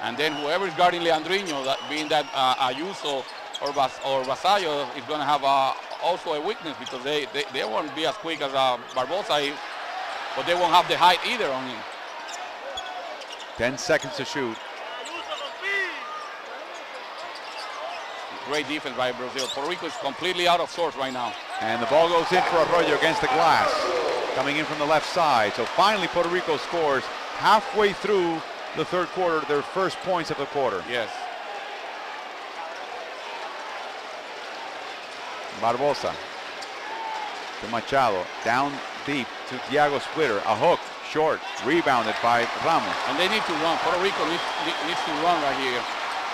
And then whoever is guarding Leandrinho, being that Ayuso or Vasallo, is going to have also a weakness because they won't be as quick as Barbosa is, but they won't have the height either on him. 10 seconds to shoot. Great defense by Brazil. Puerto Rico is completely out of sorts right now. And the ball goes in for Arroyo against the glass. Coming in from the left side. So finally Puerto Rico scores halfway through the 3rd quarter, their first points of the quarter. Yes. Barbosa to Machado. Down deep to Thiago Splitter. A hook, short, rebounded by Ramos. And they need to run. Puerto Rico needs to run right here,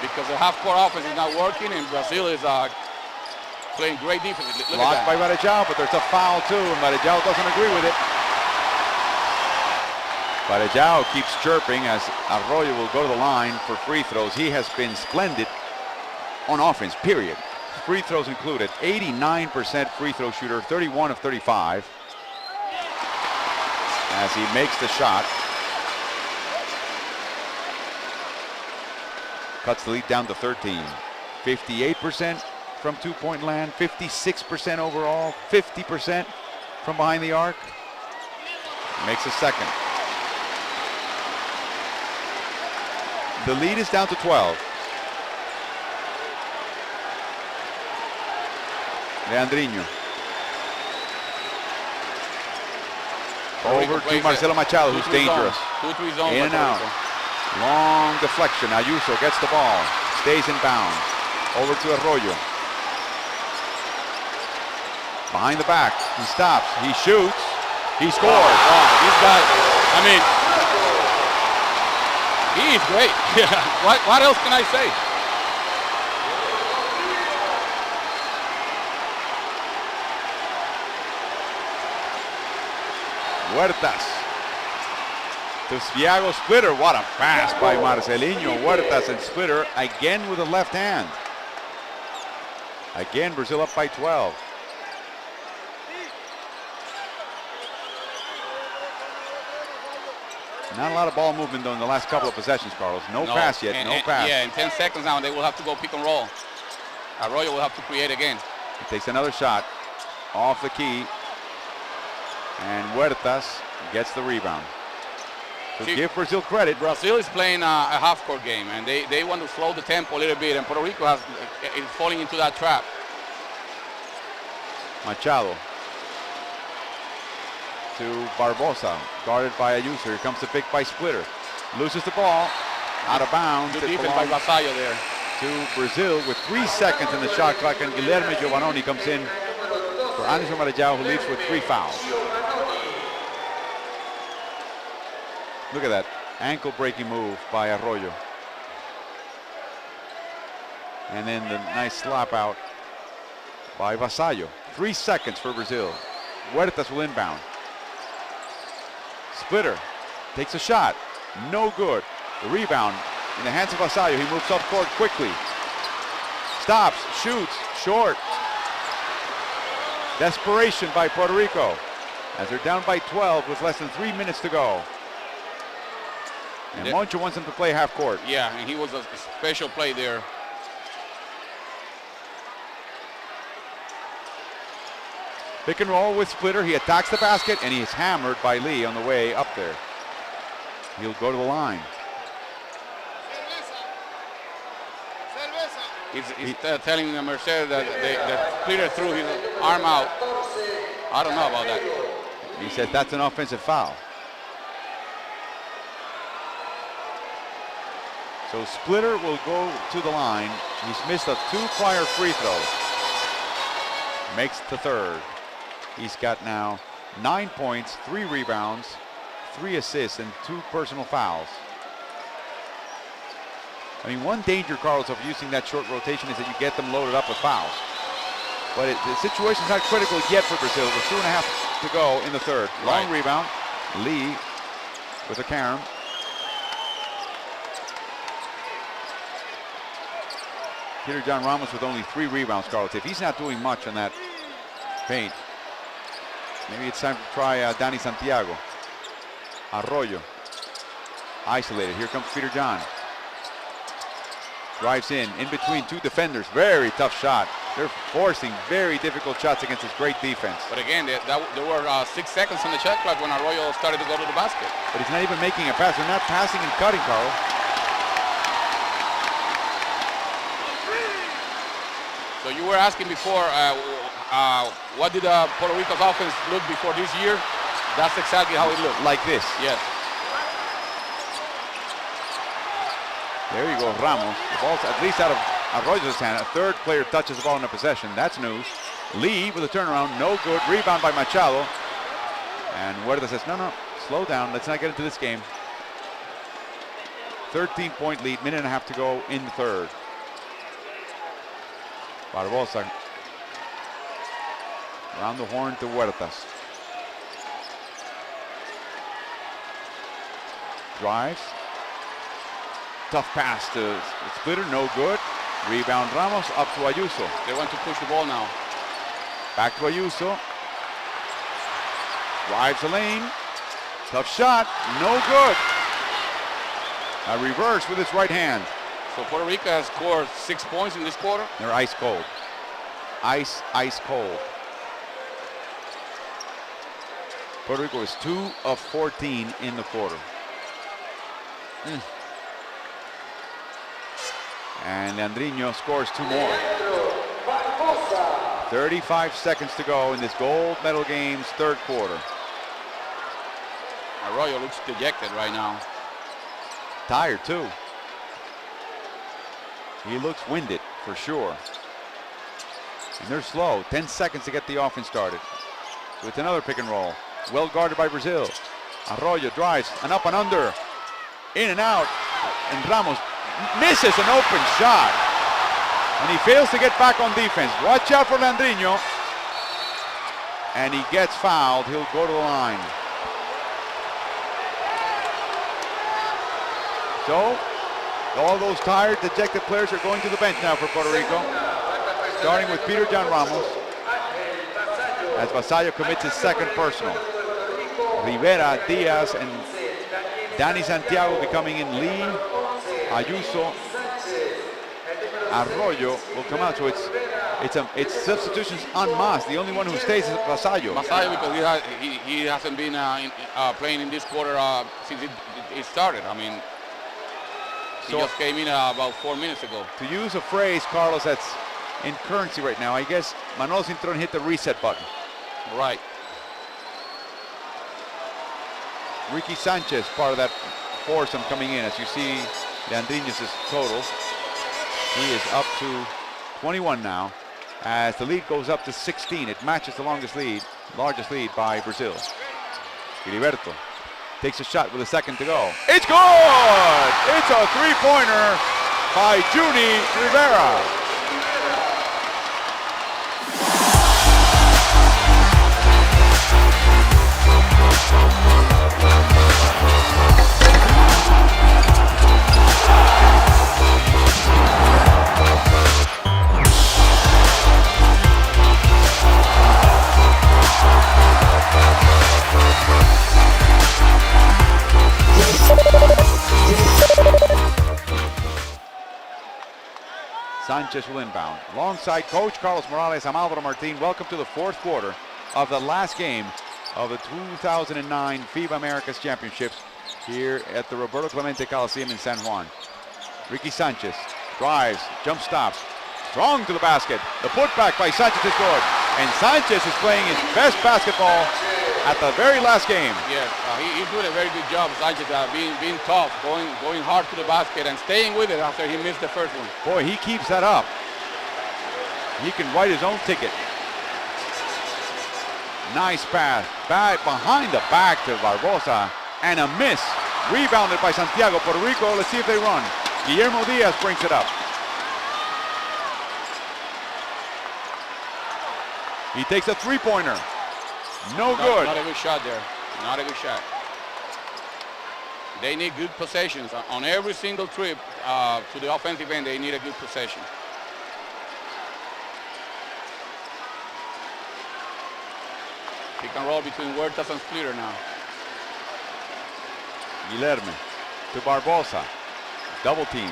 because the half-court offense is not working, and Brazil is playing great defense. Blocked by Varejao, but there's a foul too, and Varejao doesn't agree with it. Varejao keeps chirping as Arroyo will go to the line for free throws. He has been splendid on offense, period. Free throws included. 89% free throw shooter, 31 of 35. As he makes the shot. Cuts the lead down to 13. 58% from 2-point land, 56% overall, 50% from behind the arc. Makes a second. The lead is down to 12. Leandriño. Over to Marcelo Machado, who's dangerous. In and out. Long deflection. Ayuso gets the ball. Stays in bounds. Over to Arroyo. Behind the back. He stops. He shoots. He scores. Wow, this guy, I mean, he is great. What else can I say? Huertas to Thiago Splitter. What a pass by Marcelinho. Huertas and Splitter again with the left hand. Again, Brazil up by 12. Not a lot of ball movement though in the last couple of possessions, Carlos. No pass yet, no pass. Yeah, in 10 seconds now, they will have to go pick and roll. Arroyo will have to create again. He takes another shot off the key. And Huertas gets the rebound. So give Brazil credit. Brazil is playing a half-court game, and they want to slow the tempo a little bit, and Puerto Rico is falling into that trap. Machado to Barbosa, guarded by Ayuso. Here comes the pick by Splitter. Loses the ball, out of bounds. Good defense by Vasallo there. To Brazil with 3 seconds in the shot clock, and Guilherme Giovannoni comes in for Anderson Varejao, who leads with 3 fouls. Look at that ankle breaking move by Arroyo. And then the nice slap out by Vasallo. 3 seconds for Brazil. Huertas will inbound. Splitter takes a shot. No good. The rebound in the hands of Vasallo. He moves up court quickly. Stops, shoots, short. Desperation by Puerto Rico as they're down by 12 with less than 3 minutes to go. And Moncho wants them to play half court. Yeah, and he was a special play there. Pick and roll with Splitter. He attacks the basket and he is hammered by Lee on the way up there. He'll go to the line. He's telling Mercedes that Splitter threw his arm out. I don't know about that. He said that's an offensive foul. So Splitter will go to the line. He's missed a 2 prior free throws. Makes the third. He's got now 9 points, 3 rebounds, 3 assists, and 2 personal fouls. I mean, one danger, Carlos, of using that short rotation is that you get them loaded up with fouls. But the situation's not critical yet for Brazil. With 2.5 to go in the third. Long rebound. Lee with a carom. Peter John Ramos with only 3 rebounds, Carlos. If he's not doing much on that paint, maybe it's time to try Danny Santiago. Arroyo. Isolated. Here comes Peter John. Drives in between 2 defenders. Very tough shot. They're forcing very difficult shots against this great defense. But again, there were 6 seconds on the shot clock when Arroyo started to go to the basket. But he's not even making a pass. They're not passing and cutting, Carl. So you were asking before, what did Puerto Rico's offense look before this year? That's exactly how it looked. Like this. Yes. There you go, Ramos. The ball's at least out of Arroyo's hand. A third player touches the ball in a possession. That's news. Lee with a turnaround, no good. Rebound by Machado. And Huerta says, no, slow down. Let's not get into this game. 13-point lead, 1.5 minutes to go in the third. Barbosa around the horn to Huertas. Drives. Tough pass to Splitter, no good. Rebound Ramos, up to Ayuso. They want to push the ball now. Back to Ayuso. Drives the lane. Tough shot, no good. A reverse with his right hand. So Puerto Rico has scored 6 points in this quarter. They're ice cold. Ice cold. Puerto Rico is 2 of 14 in the quarter. And Leandrinho scores 2 more. 35 seconds to go in this gold medal game's third quarter. Arroyo looks dejected right now. Tired too. He looks winded for sure. And they're slow. 10 seconds to get the offense started. So it's another pick and roll. Well guarded by Brazil. Arroyo drives and up and under. In and out. And Ramos misses an open shot. And he fails to get back on defense. Watch out for Leandrinho. And he gets fouled. He'll go to the line. So all those tired, dejected players are going to the bench now for Puerto Rico. Starting with Peter John Ramos. As Vasallo commits his second personal. Rivera, Diaz, and Danny Santiago becoming in. Lee, Ayuso, Arroyo will come out. So it's substitutions en masse. The only one who stays is Vasallo. Vasallo, because he hasn't been playing in this quarter since it started. I mean, he just came in about 4 minutes ago. To use a phrase, Carlos, that's in currency right now, I guess Manolo Cintrón hit the reset button. Right. Ricky Sanchez, part of that foursome coming in. As you see, Leandrinho's total. He is up to 21 now, as the lead goes up to 16. It matches the largest lead by Brazil. Filiberto takes a shot with a second to go. It's good! It's a three-pointer by Juni Rivera. Sanchez will inbound. Alongside Coach Carlos Morales, I'm Alvaro Martin. Welcome to the fourth quarter of the last game of the 2009 FIBA Americas Championships here at the Roberto Clemente Coliseum in San Juan. Ricky Sanchez drives, jump stops, strong to the basket. The putback by Sanchez is good. And Sanchez is playing his best basketball at the very last game. Yes, he's doing a very good job, Sanchez, being tough, going hard to the basket and staying with it after he missed the first one. Boy, he keeps that up. He can write his own ticket. Nice pass, back behind the back to Barbosa, and a miss. Rebounded by Santiago, Puerto Rico. Let's see if they run. Guillermo Diaz brings it up. He takes a three-pointer. No good. Not a good shot there. Not a good shot. They need good possessions. On every single trip to the offensive end, they need a good possession. Pick and roll between Huertas and Splitter now. Guilherme to Barbosa. Double team.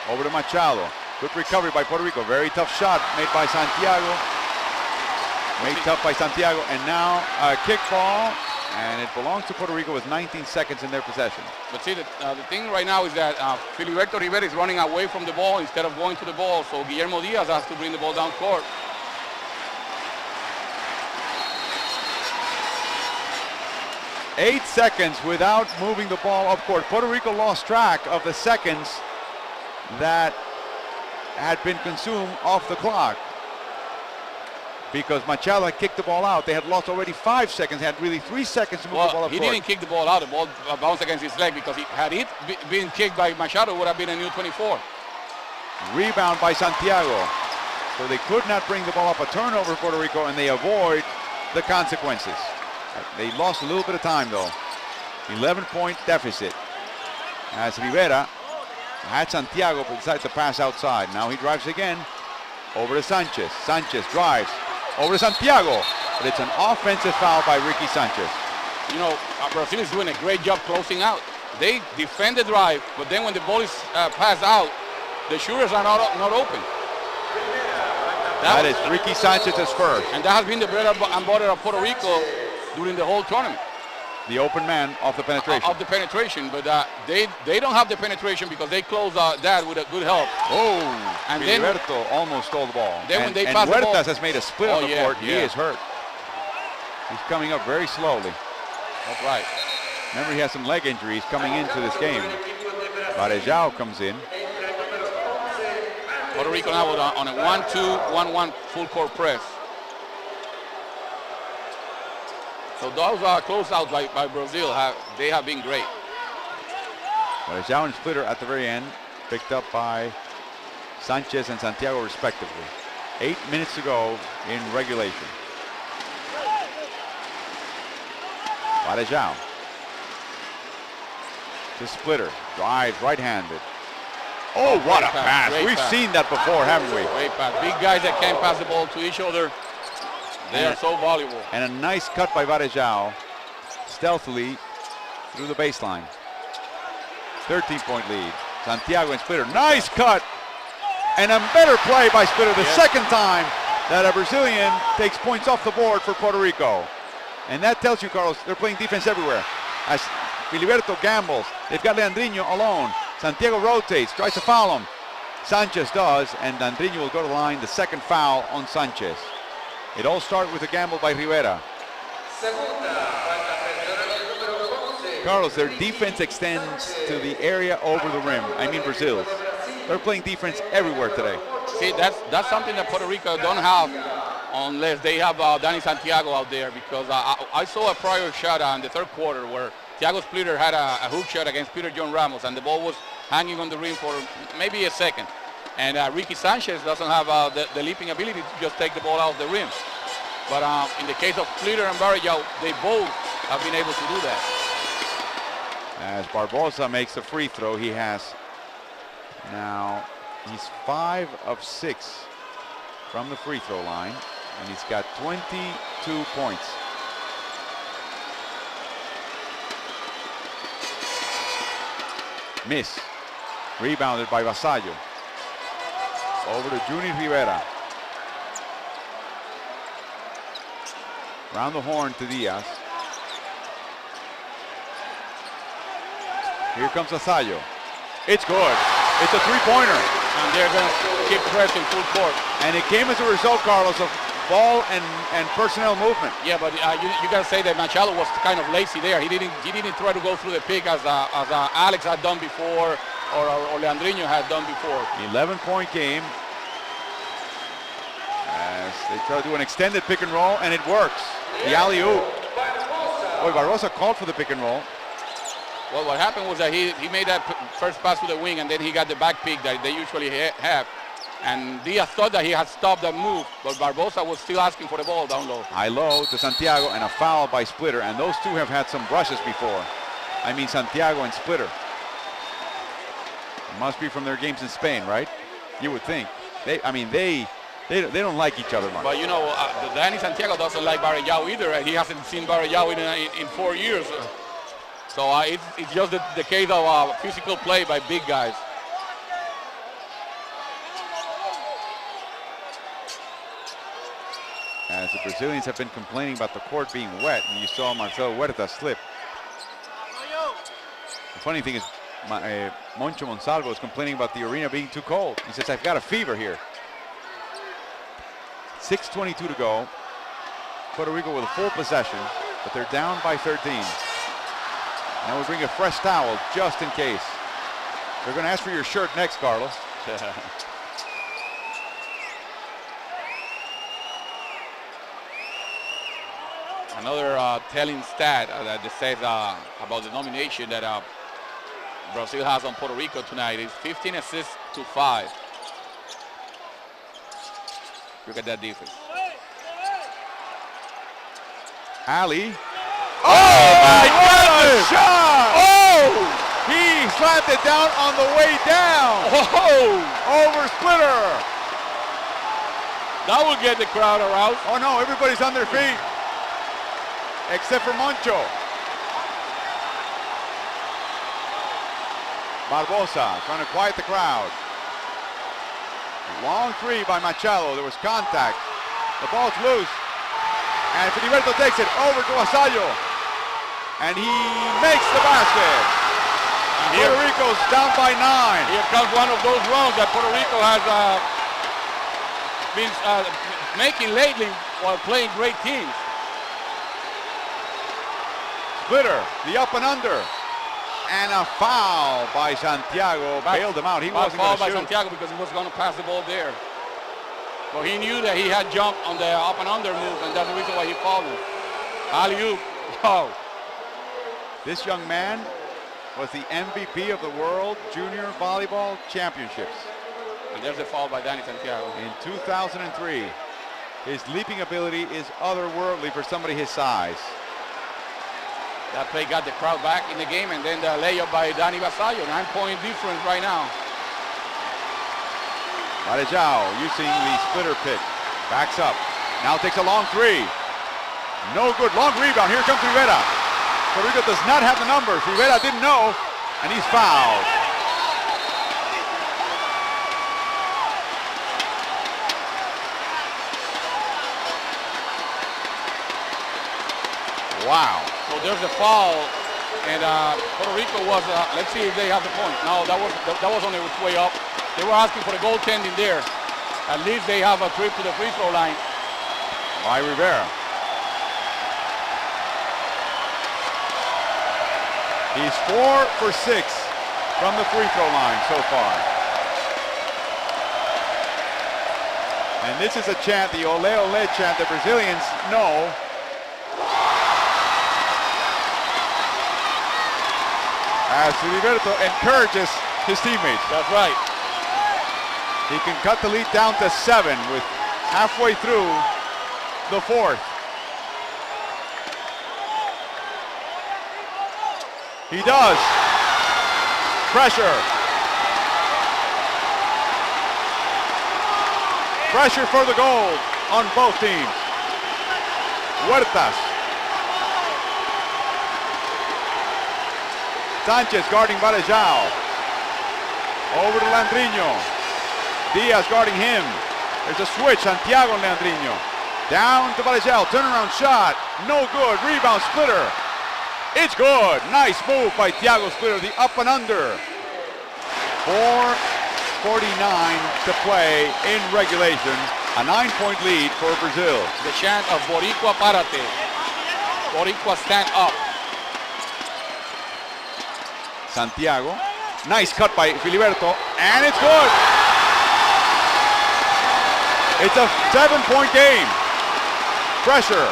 Over to Machado. Good recovery by Puerto Rico. Very tough shot made by Santiago. Made tough by Santiago. And now a kick ball. And it belongs to Puerto Rico with 19 seconds in their possession. But see, the thing right now is that Filiberto Rivera is running away from the ball instead of going to the ball. So Guillermo Diaz has to bring the ball down court. Eight seconds without moving the ball up court. Puerto Rico lost track of the seconds that had been consumed off the clock because Machado had kicked the ball out. They had lost already 5 seconds. They had really 3 seconds to move the ball up he court. didn't kick the ball out. The ball bounced against his leg because had it been kicked by Machado, it would have been a new 24. Rebound by Santiago. So they could not bring the ball up. A turnover for Puerto Rico, and they avoid the consequences. They lost a little bit of time though. 11-point deficit as Rivera had Santiago but decided to pass outside. Now he drives again over to Sanchez. Sanchez drives over to Santiago, but it's an offensive foul by Ricky Sanchez. You know, Brazil is doing a great job closing out. They defend the drive, but then when the ball is passed out, the shooters are not open. That is Ricky Sanchez's first. And that has been the bread and butter of Puerto Rico during the whole tournament. The open man off the penetration. Of the penetration, but they don't have the penetration because they close that with a good help. Oh, and Filiberto almost stole the ball. Then when they and pass the ball, Huertas has made a split on the court. Yeah. He is hurt. He's coming up very slowly. That's right. Remember, he has some leg injuries coming into this game. Varejao comes in. Puerto Rico now on a 1-2-1-1 full court press. So those closeouts by Brazil they have been great. Varejao and Splitter at the very end, picked up by Sanchez and Santiago respectively. 8 minutes to go in regulation. Varejao to Splitter, drives right-handed. Oh, what a pass. We've seen that before, haven't we? Great pass. Big guys that can pass the ball to each other. They are so valuable. And a nice cut by Varejao, stealthily through the baseline. 13-point lead. Santiago and Splitter. Nice cut. And a better play by Splitter. The second time that a Brazilian takes points off the board for Puerto Rico. And that tells you, Carlos, they're playing defense everywhere. As Filiberto gambles. They've got Leandrinho alone. Santiago rotates, tries to foul him. Sanchez does, and Leandrinho will go to the line. The second foul on Sanchez. It all started with a gamble by Rivera. Carlos, their defense extends to the area over the rim. I mean Brazil's. They're playing defense everywhere today. See, that's something that Puerto Rico don't have unless they have Danny Santiago out there, because I saw a prior shot in the third quarter where Thiago Splitter had a hook shot against Peter John Ramos, and the ball was hanging on the rim for maybe a second. And Ricky Sanchez doesn't have the leaping ability to just take the ball out of the rim. But in the case of Splitter and Varejao, they both have been able to do that. As Barbosa makes the free throw, he has now, he's 5 of 6 from the free throw line, and he's got 22 points. Miss. Rebounded by Vasallo. Over to Junior Rivera. Round the horn to Diaz. Here comes Asayo. It's good. It's a three-pointer. And they're going to keep pressing full court. And it came as a result, Carlos, of ball and personnel movement. Yeah, but you got to say that Machado was kind of lazy there. He didn't try to go through the pick as Alex had done before or Leandrinho had done before. 11-point game. As they try to do an extended pick and roll, and it works. The alley-oop. Boy, Barbosa called for the pick and roll. Well, what happened was that he made that first pass to the wing, and then he got the back pick that they usually have. And Diaz thought that he had stopped that move, but Barbosa was still asking for the ball down low. High low to Santiago, and a foul by Splitter. And those two have had some brushes before. I mean, Santiago and Splitter. It must be from their games in Spain, right? You would think. They don't like each other much. But you know, Danny Santiago doesn't like Barellao either. He hasn't seen Barellao in 4 years. So it's just the case of physical play by big guys. As the Brazilians have been complaining about the court being wet, and you saw Marcelo Huerta slip. The funny thing is, Moncho Monsalvo is complaining about the arena being too cold. He says, I've got a fever here. 6:22 to go. Puerto Rico with a full possession, but they're down by 13. Now we bring a fresh towel just in case. They're going to ask for your shirt next, Carlos. Another telling stat that says about the domination that Brazil has on Puerto Rico tonight is 15 assists to 5. Look at that defense. Ali. Oh my goodness! Shot! Oh! He slapped it down on the way down. Oh! Over Splitter. That will get the crowd aroused. Oh no, everybody's on their feet. Except for Moncho. Barbosa trying to quiet the crowd. Long three by Machado. There was contact. The ball's loose. And Filiberto takes it over to Asayo. And he makes the basket. Puerto Rico's down by 9. Here comes one of those runs that Puerto Rico has been making lately while playing great teams. Splitter, the up and under. And a foul by Santiago. Bailed him out. He wasn't going to shoot. Foul by Santiago because he was going to pass the ball there. So he knew that he had jumped on the up and under move, and that's the reason why he fouled him. Alley-oop. Wow. This young man was the MVP of the World Junior Volleyball Championships. And there's the foul by Danny Santiago. In 2003. His leaping ability is otherworldly for somebody his size. That play got the crowd back in the game, and then the layup by Danny Vasallo. 9-point difference right now. Varejao using the Splitter pick. Backs up. Now takes a long three. No good. Long rebound. Here comes Rivera. Puerto Rico does not have the numbers. Rivera didn't know, and he's fouled. Wow. So there's a foul, and Puerto Rico was, let's see if they have the point. No, that was on its way up. They were asking for the goaltending there. At least they have a trip to the free throw line. By Rivera. He's 4 for 6 from the free throw line so far. And this is a chant, the ole ole chant the Brazilians know. As Filiberto encourages his teammates. That's right. He can cut the lead down to 7 with halfway through the fourth. He does. Pressure. Pressure for the goal on both teams. Huertas. Sanchez guarding Varejao. Over to Leandrinho. Diaz guarding him. There's a switch. Santiago and Leandrinho. Down to Varejao. Turnaround shot. No good. Rebound Splitter. It's good. Nice move by Thiago Splitter. The up and under. 4:49 to play in regulation. A 9-point lead for Brazil. The chant of Boricua Parate. Boricua stand up. Santiago. Nice cut by Filiberto. And it's good. It's a 7-point game. Pressure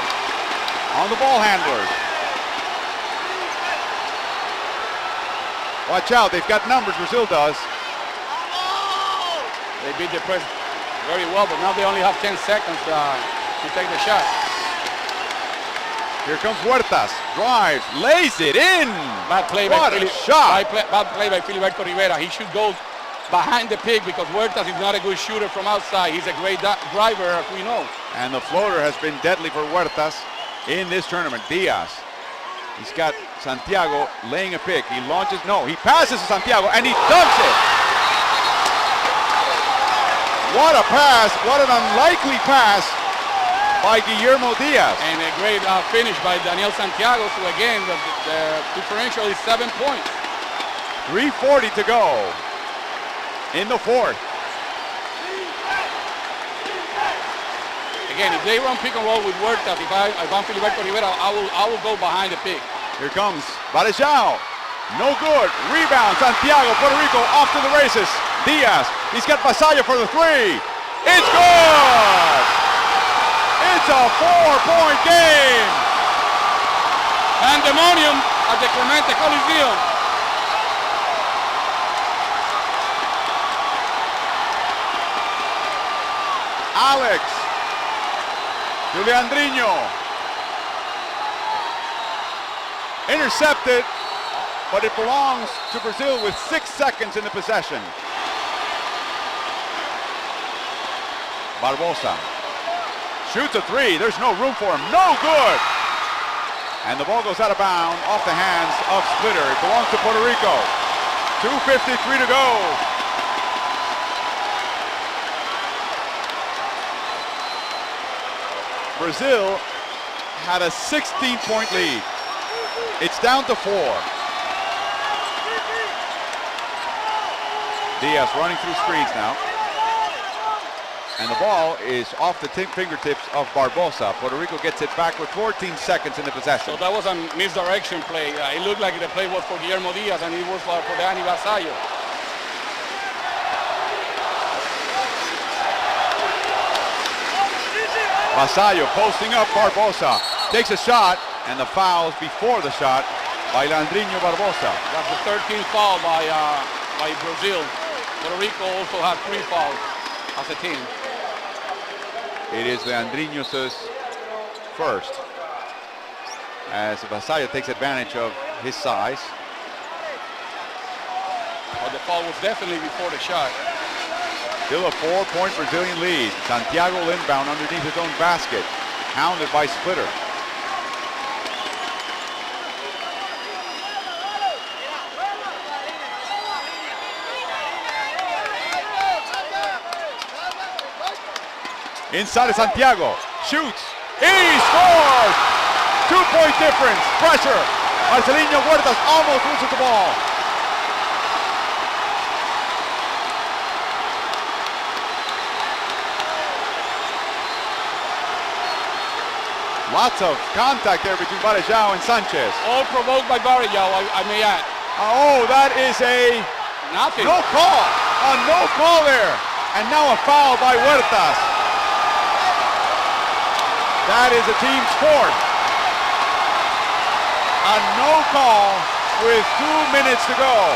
on the ball handlers. Watch out, they've got numbers, Brazil does. They beat the press very well, but now they only have 10 seconds to take the shot. Here comes Huertas, drives, lays it in. Bad play what by a shot. Bad play by Filiberto Rivera. He should go behind the pick because Huertas is not a good shooter from outside. He's a great driver, as we know. And the floater has been deadly for Huertas in this tournament. Diaz. He's got Santiago laying a pick. He launches, no, he passes to Santiago and he dunks it. What a pass, what an unlikely pass by Guillermo Diaz. And a great finish by Daniel Santiago. So again, the differential is 7 points. 3:40 to go in the fourth. Again, if they run pick and roll with Huertas, if I'm Filiberto Rivera, I will go behind the pick. Here comes Varejao. No good. Rebound. Santiago, Puerto Rico off to the races. Diaz. He's got Vasallo for the three. It's good. It's a 4-point game. Pandemonium at the Clemente Coliseum. Alex. Leandrinho. Intercepted, but it belongs to Brazil with 6 seconds in the possession. Barbosa shoots a three. There's no room for him. No good. And the ball goes out of bounds off the hands of Splitter. It belongs to Puerto Rico. 2:53 to go. Brazil had a 16-point lead. It's down to 4. Diaz running through screens now. And the ball is off the fingertips of Barbosa. Puerto Rico gets it back with 14 seconds in the possession. So that was a misdirection play. It looked like the play was for Guillermo Diaz and it was for Dani Vasallo. Vasallo posting up Barbosa. Takes a shot, and the fouls before the shot by Leandrinho Barbosa. That's the 13th foul by Brazil. Puerto Rico also had 3 fouls as a team. It is Leandrinho's first, as Vasallo takes advantage of his size. But the foul was definitely before the shot. Still a 4-point Brazilian lead. Santiago inbound underneath his own basket, hounded by Splitter. Inside of Santiago, shoots, he scores! 2-point difference, pressure. Marcelinho Huertas almost loses the ball. Lots of contact there between Varejao and Sanchez. All provoked by Varejao, I may add. Oh, that is a Nothing. no call. A no call there. And now a foul by Huertas. That is a team's fourth. A no call with 2 minutes to go.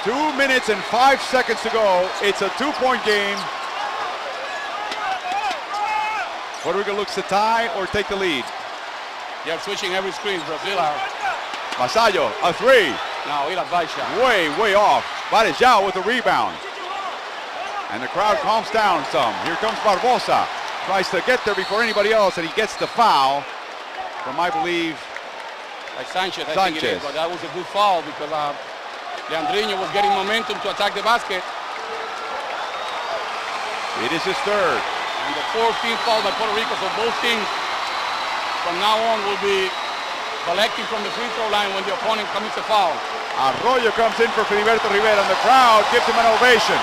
Two minutes and 5 seconds to go. It's a 2-point game. Puerto Rico looks to tie or take the lead. They're switching every screen, Brazil are. Vasallo, a three. No, ir a baixa. Way off. Varejao with the rebound. And the crowd calms down some. Here comes Barbosa. Tries to get there before anybody else, and he gets the foul from, I believe, Like Sanchez, I think it is. But that was a good foul because Leandrinho was getting momentum to attack the basket. It is his third. And the fourth team foul by Puerto Rico, so both teams from now on will be collecting from the free throw line when the opponent commits a foul. Arroyo comes in for Filiberto Rivera, and the crowd gives him an ovation.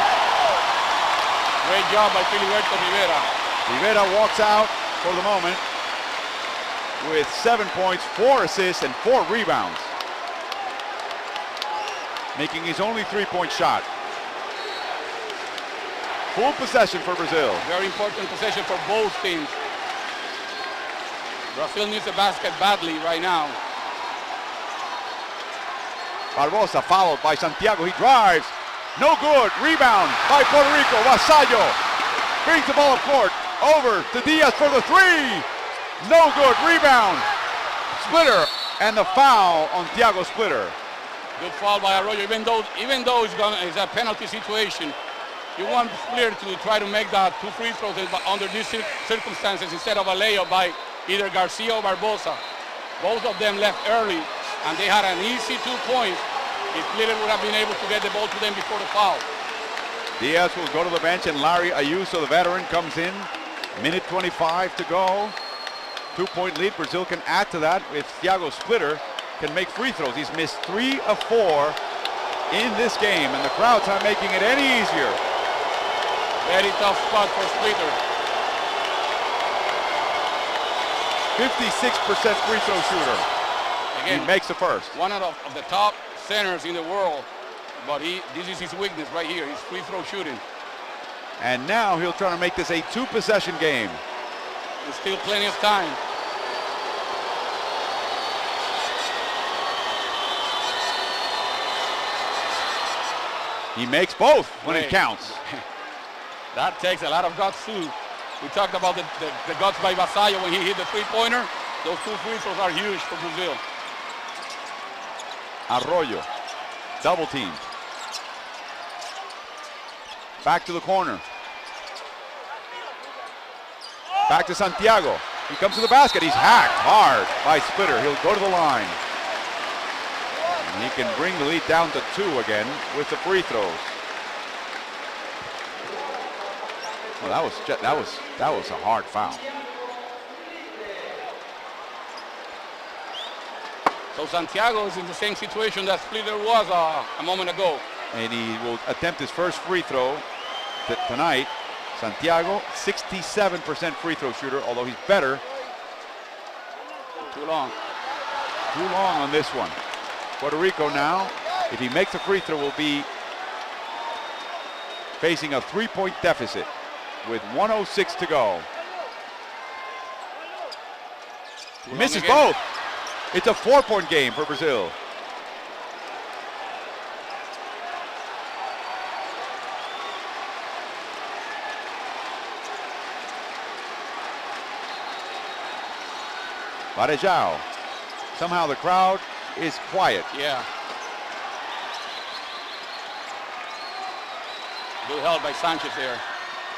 Great job by Filiberto Rivera. Rivera walks out for the moment with 7 points, 4 assists, and 4 rebounds, making his only three-point shot. Full possession for Brazil. Very important possession for both teams. Brazil needs a basket badly right now. Barbosa followed by Santiago. He drives. No good. Rebound by Puerto Rico. Vasallo brings the ball up court. Over to Diaz for the three. No good. Rebound. Splitter. And the foul on Thiago Splitter. Good foul by Arroyo. Even though it's a penalty situation, you want Splitter to try to make that 2 free throws under these circumstances instead of a layup by either Garcia or Barbosa. Both of them left early, and they had an easy 2 points if Splitter would have been able to get the ball to them before the foul. Diaz will go to the bench, and Larry Ayuso, the veteran, comes in. Minute 25 to go. 2-point lead. Brazil can add to that if Thiago Splitter can make free throws. He's missed 3 of 4 in this game, and the crowd's not making it any easier. Very tough spot for Splitter. 56% free throw shooter. Again, he makes the first. One of the top centers in the world, but this is his weakness right here, his free throw shooting. And now he'll try to make this a 2-possession game. There's still plenty of time. He makes both when it counts. That takes a lot of guts too. We talked about the guts by Vasallo when he hit the three-pointer. Those 2 free throws are huge for Brazil. Arroyo, double teamed. Back to the corner. Back to Santiago. He comes to the basket. He's hacked hard by Splitter. He'll go to the line. And he can bring the lead down to 2 again with the free throws. Well, that was a hard foul. So Santiago is in the same situation that Splitter was a moment ago. And he will attempt his first free throw tonight. Santiago, 67% free throw shooter, although he's better. Too long. Too long on this one. Puerto Rico now, if he makes a free throw, will be facing a 3-point deficit with 1:06 to go. Misses both. It's a 4-point game for Brazil. Varejao. Somehow the crowd is quiet. Yeah. Good help by Sanchez there.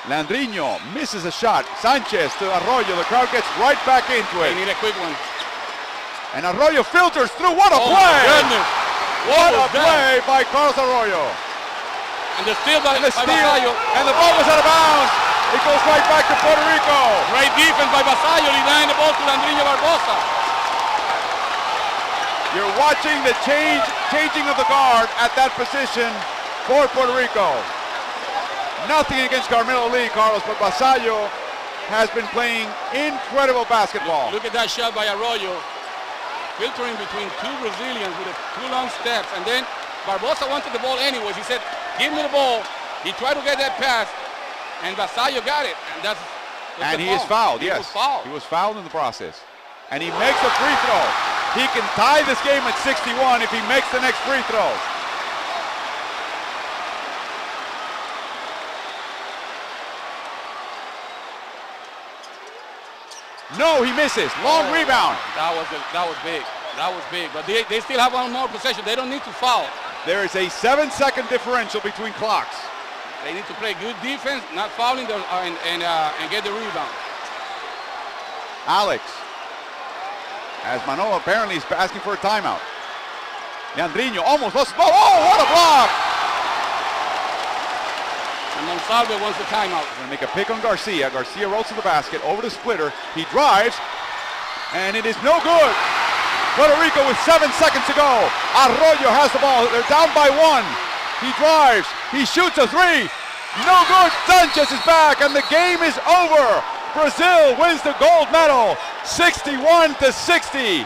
Leandrinho misses a shot. Sanchez to Arroyo. The crowd gets right back into it. They need a quick one. And Arroyo filters through. What a play! My goodness. What a play by Carlos Arroyo. And the steal by Vasallo. And the ball was out of bounds. It goes right back to Puerto Rico. Great defense by Vasallo, denying the ball to Leandrinho Barbosa. You're watching the changing of the guard at that position for Puerto Rico. Nothing against Carmelo Lee, Carlos, but Vasallo has been playing incredible basketball. Look at that shot by Arroyo. Filtering between 2 Brazilians with 2 long steps. And then Barbosa wanted the ball anyways. He said, give me the ball. He tried to get that pass. And Vasallo got it. And he is fouled, yes. He was fouled in the process. And he makes a free throw. He can tie this game at 61 if he makes the next free throw. No, he misses. Long rebound. That was big. That was big. But they still have one more possession. They don't need to foul. There is a 7-second differential between clocks. They need to play good defense, not fouling and get the rebound. Alex, as Manolo apparently is asking for a timeout. Leandrinho almost lost the ball. Oh, what a block! And Monsalve wants the timeout. Going to make a pick on Garcia. Garcia rolls to the basket, over to Splitter. He drives, and it is no good. Puerto Rico with 7 seconds to go. Arroyo has the ball. They're down by 1. He drives. He shoots a 3. No good. Sanchez is back, and the game is over. Brazil wins the gold medal, 61-60.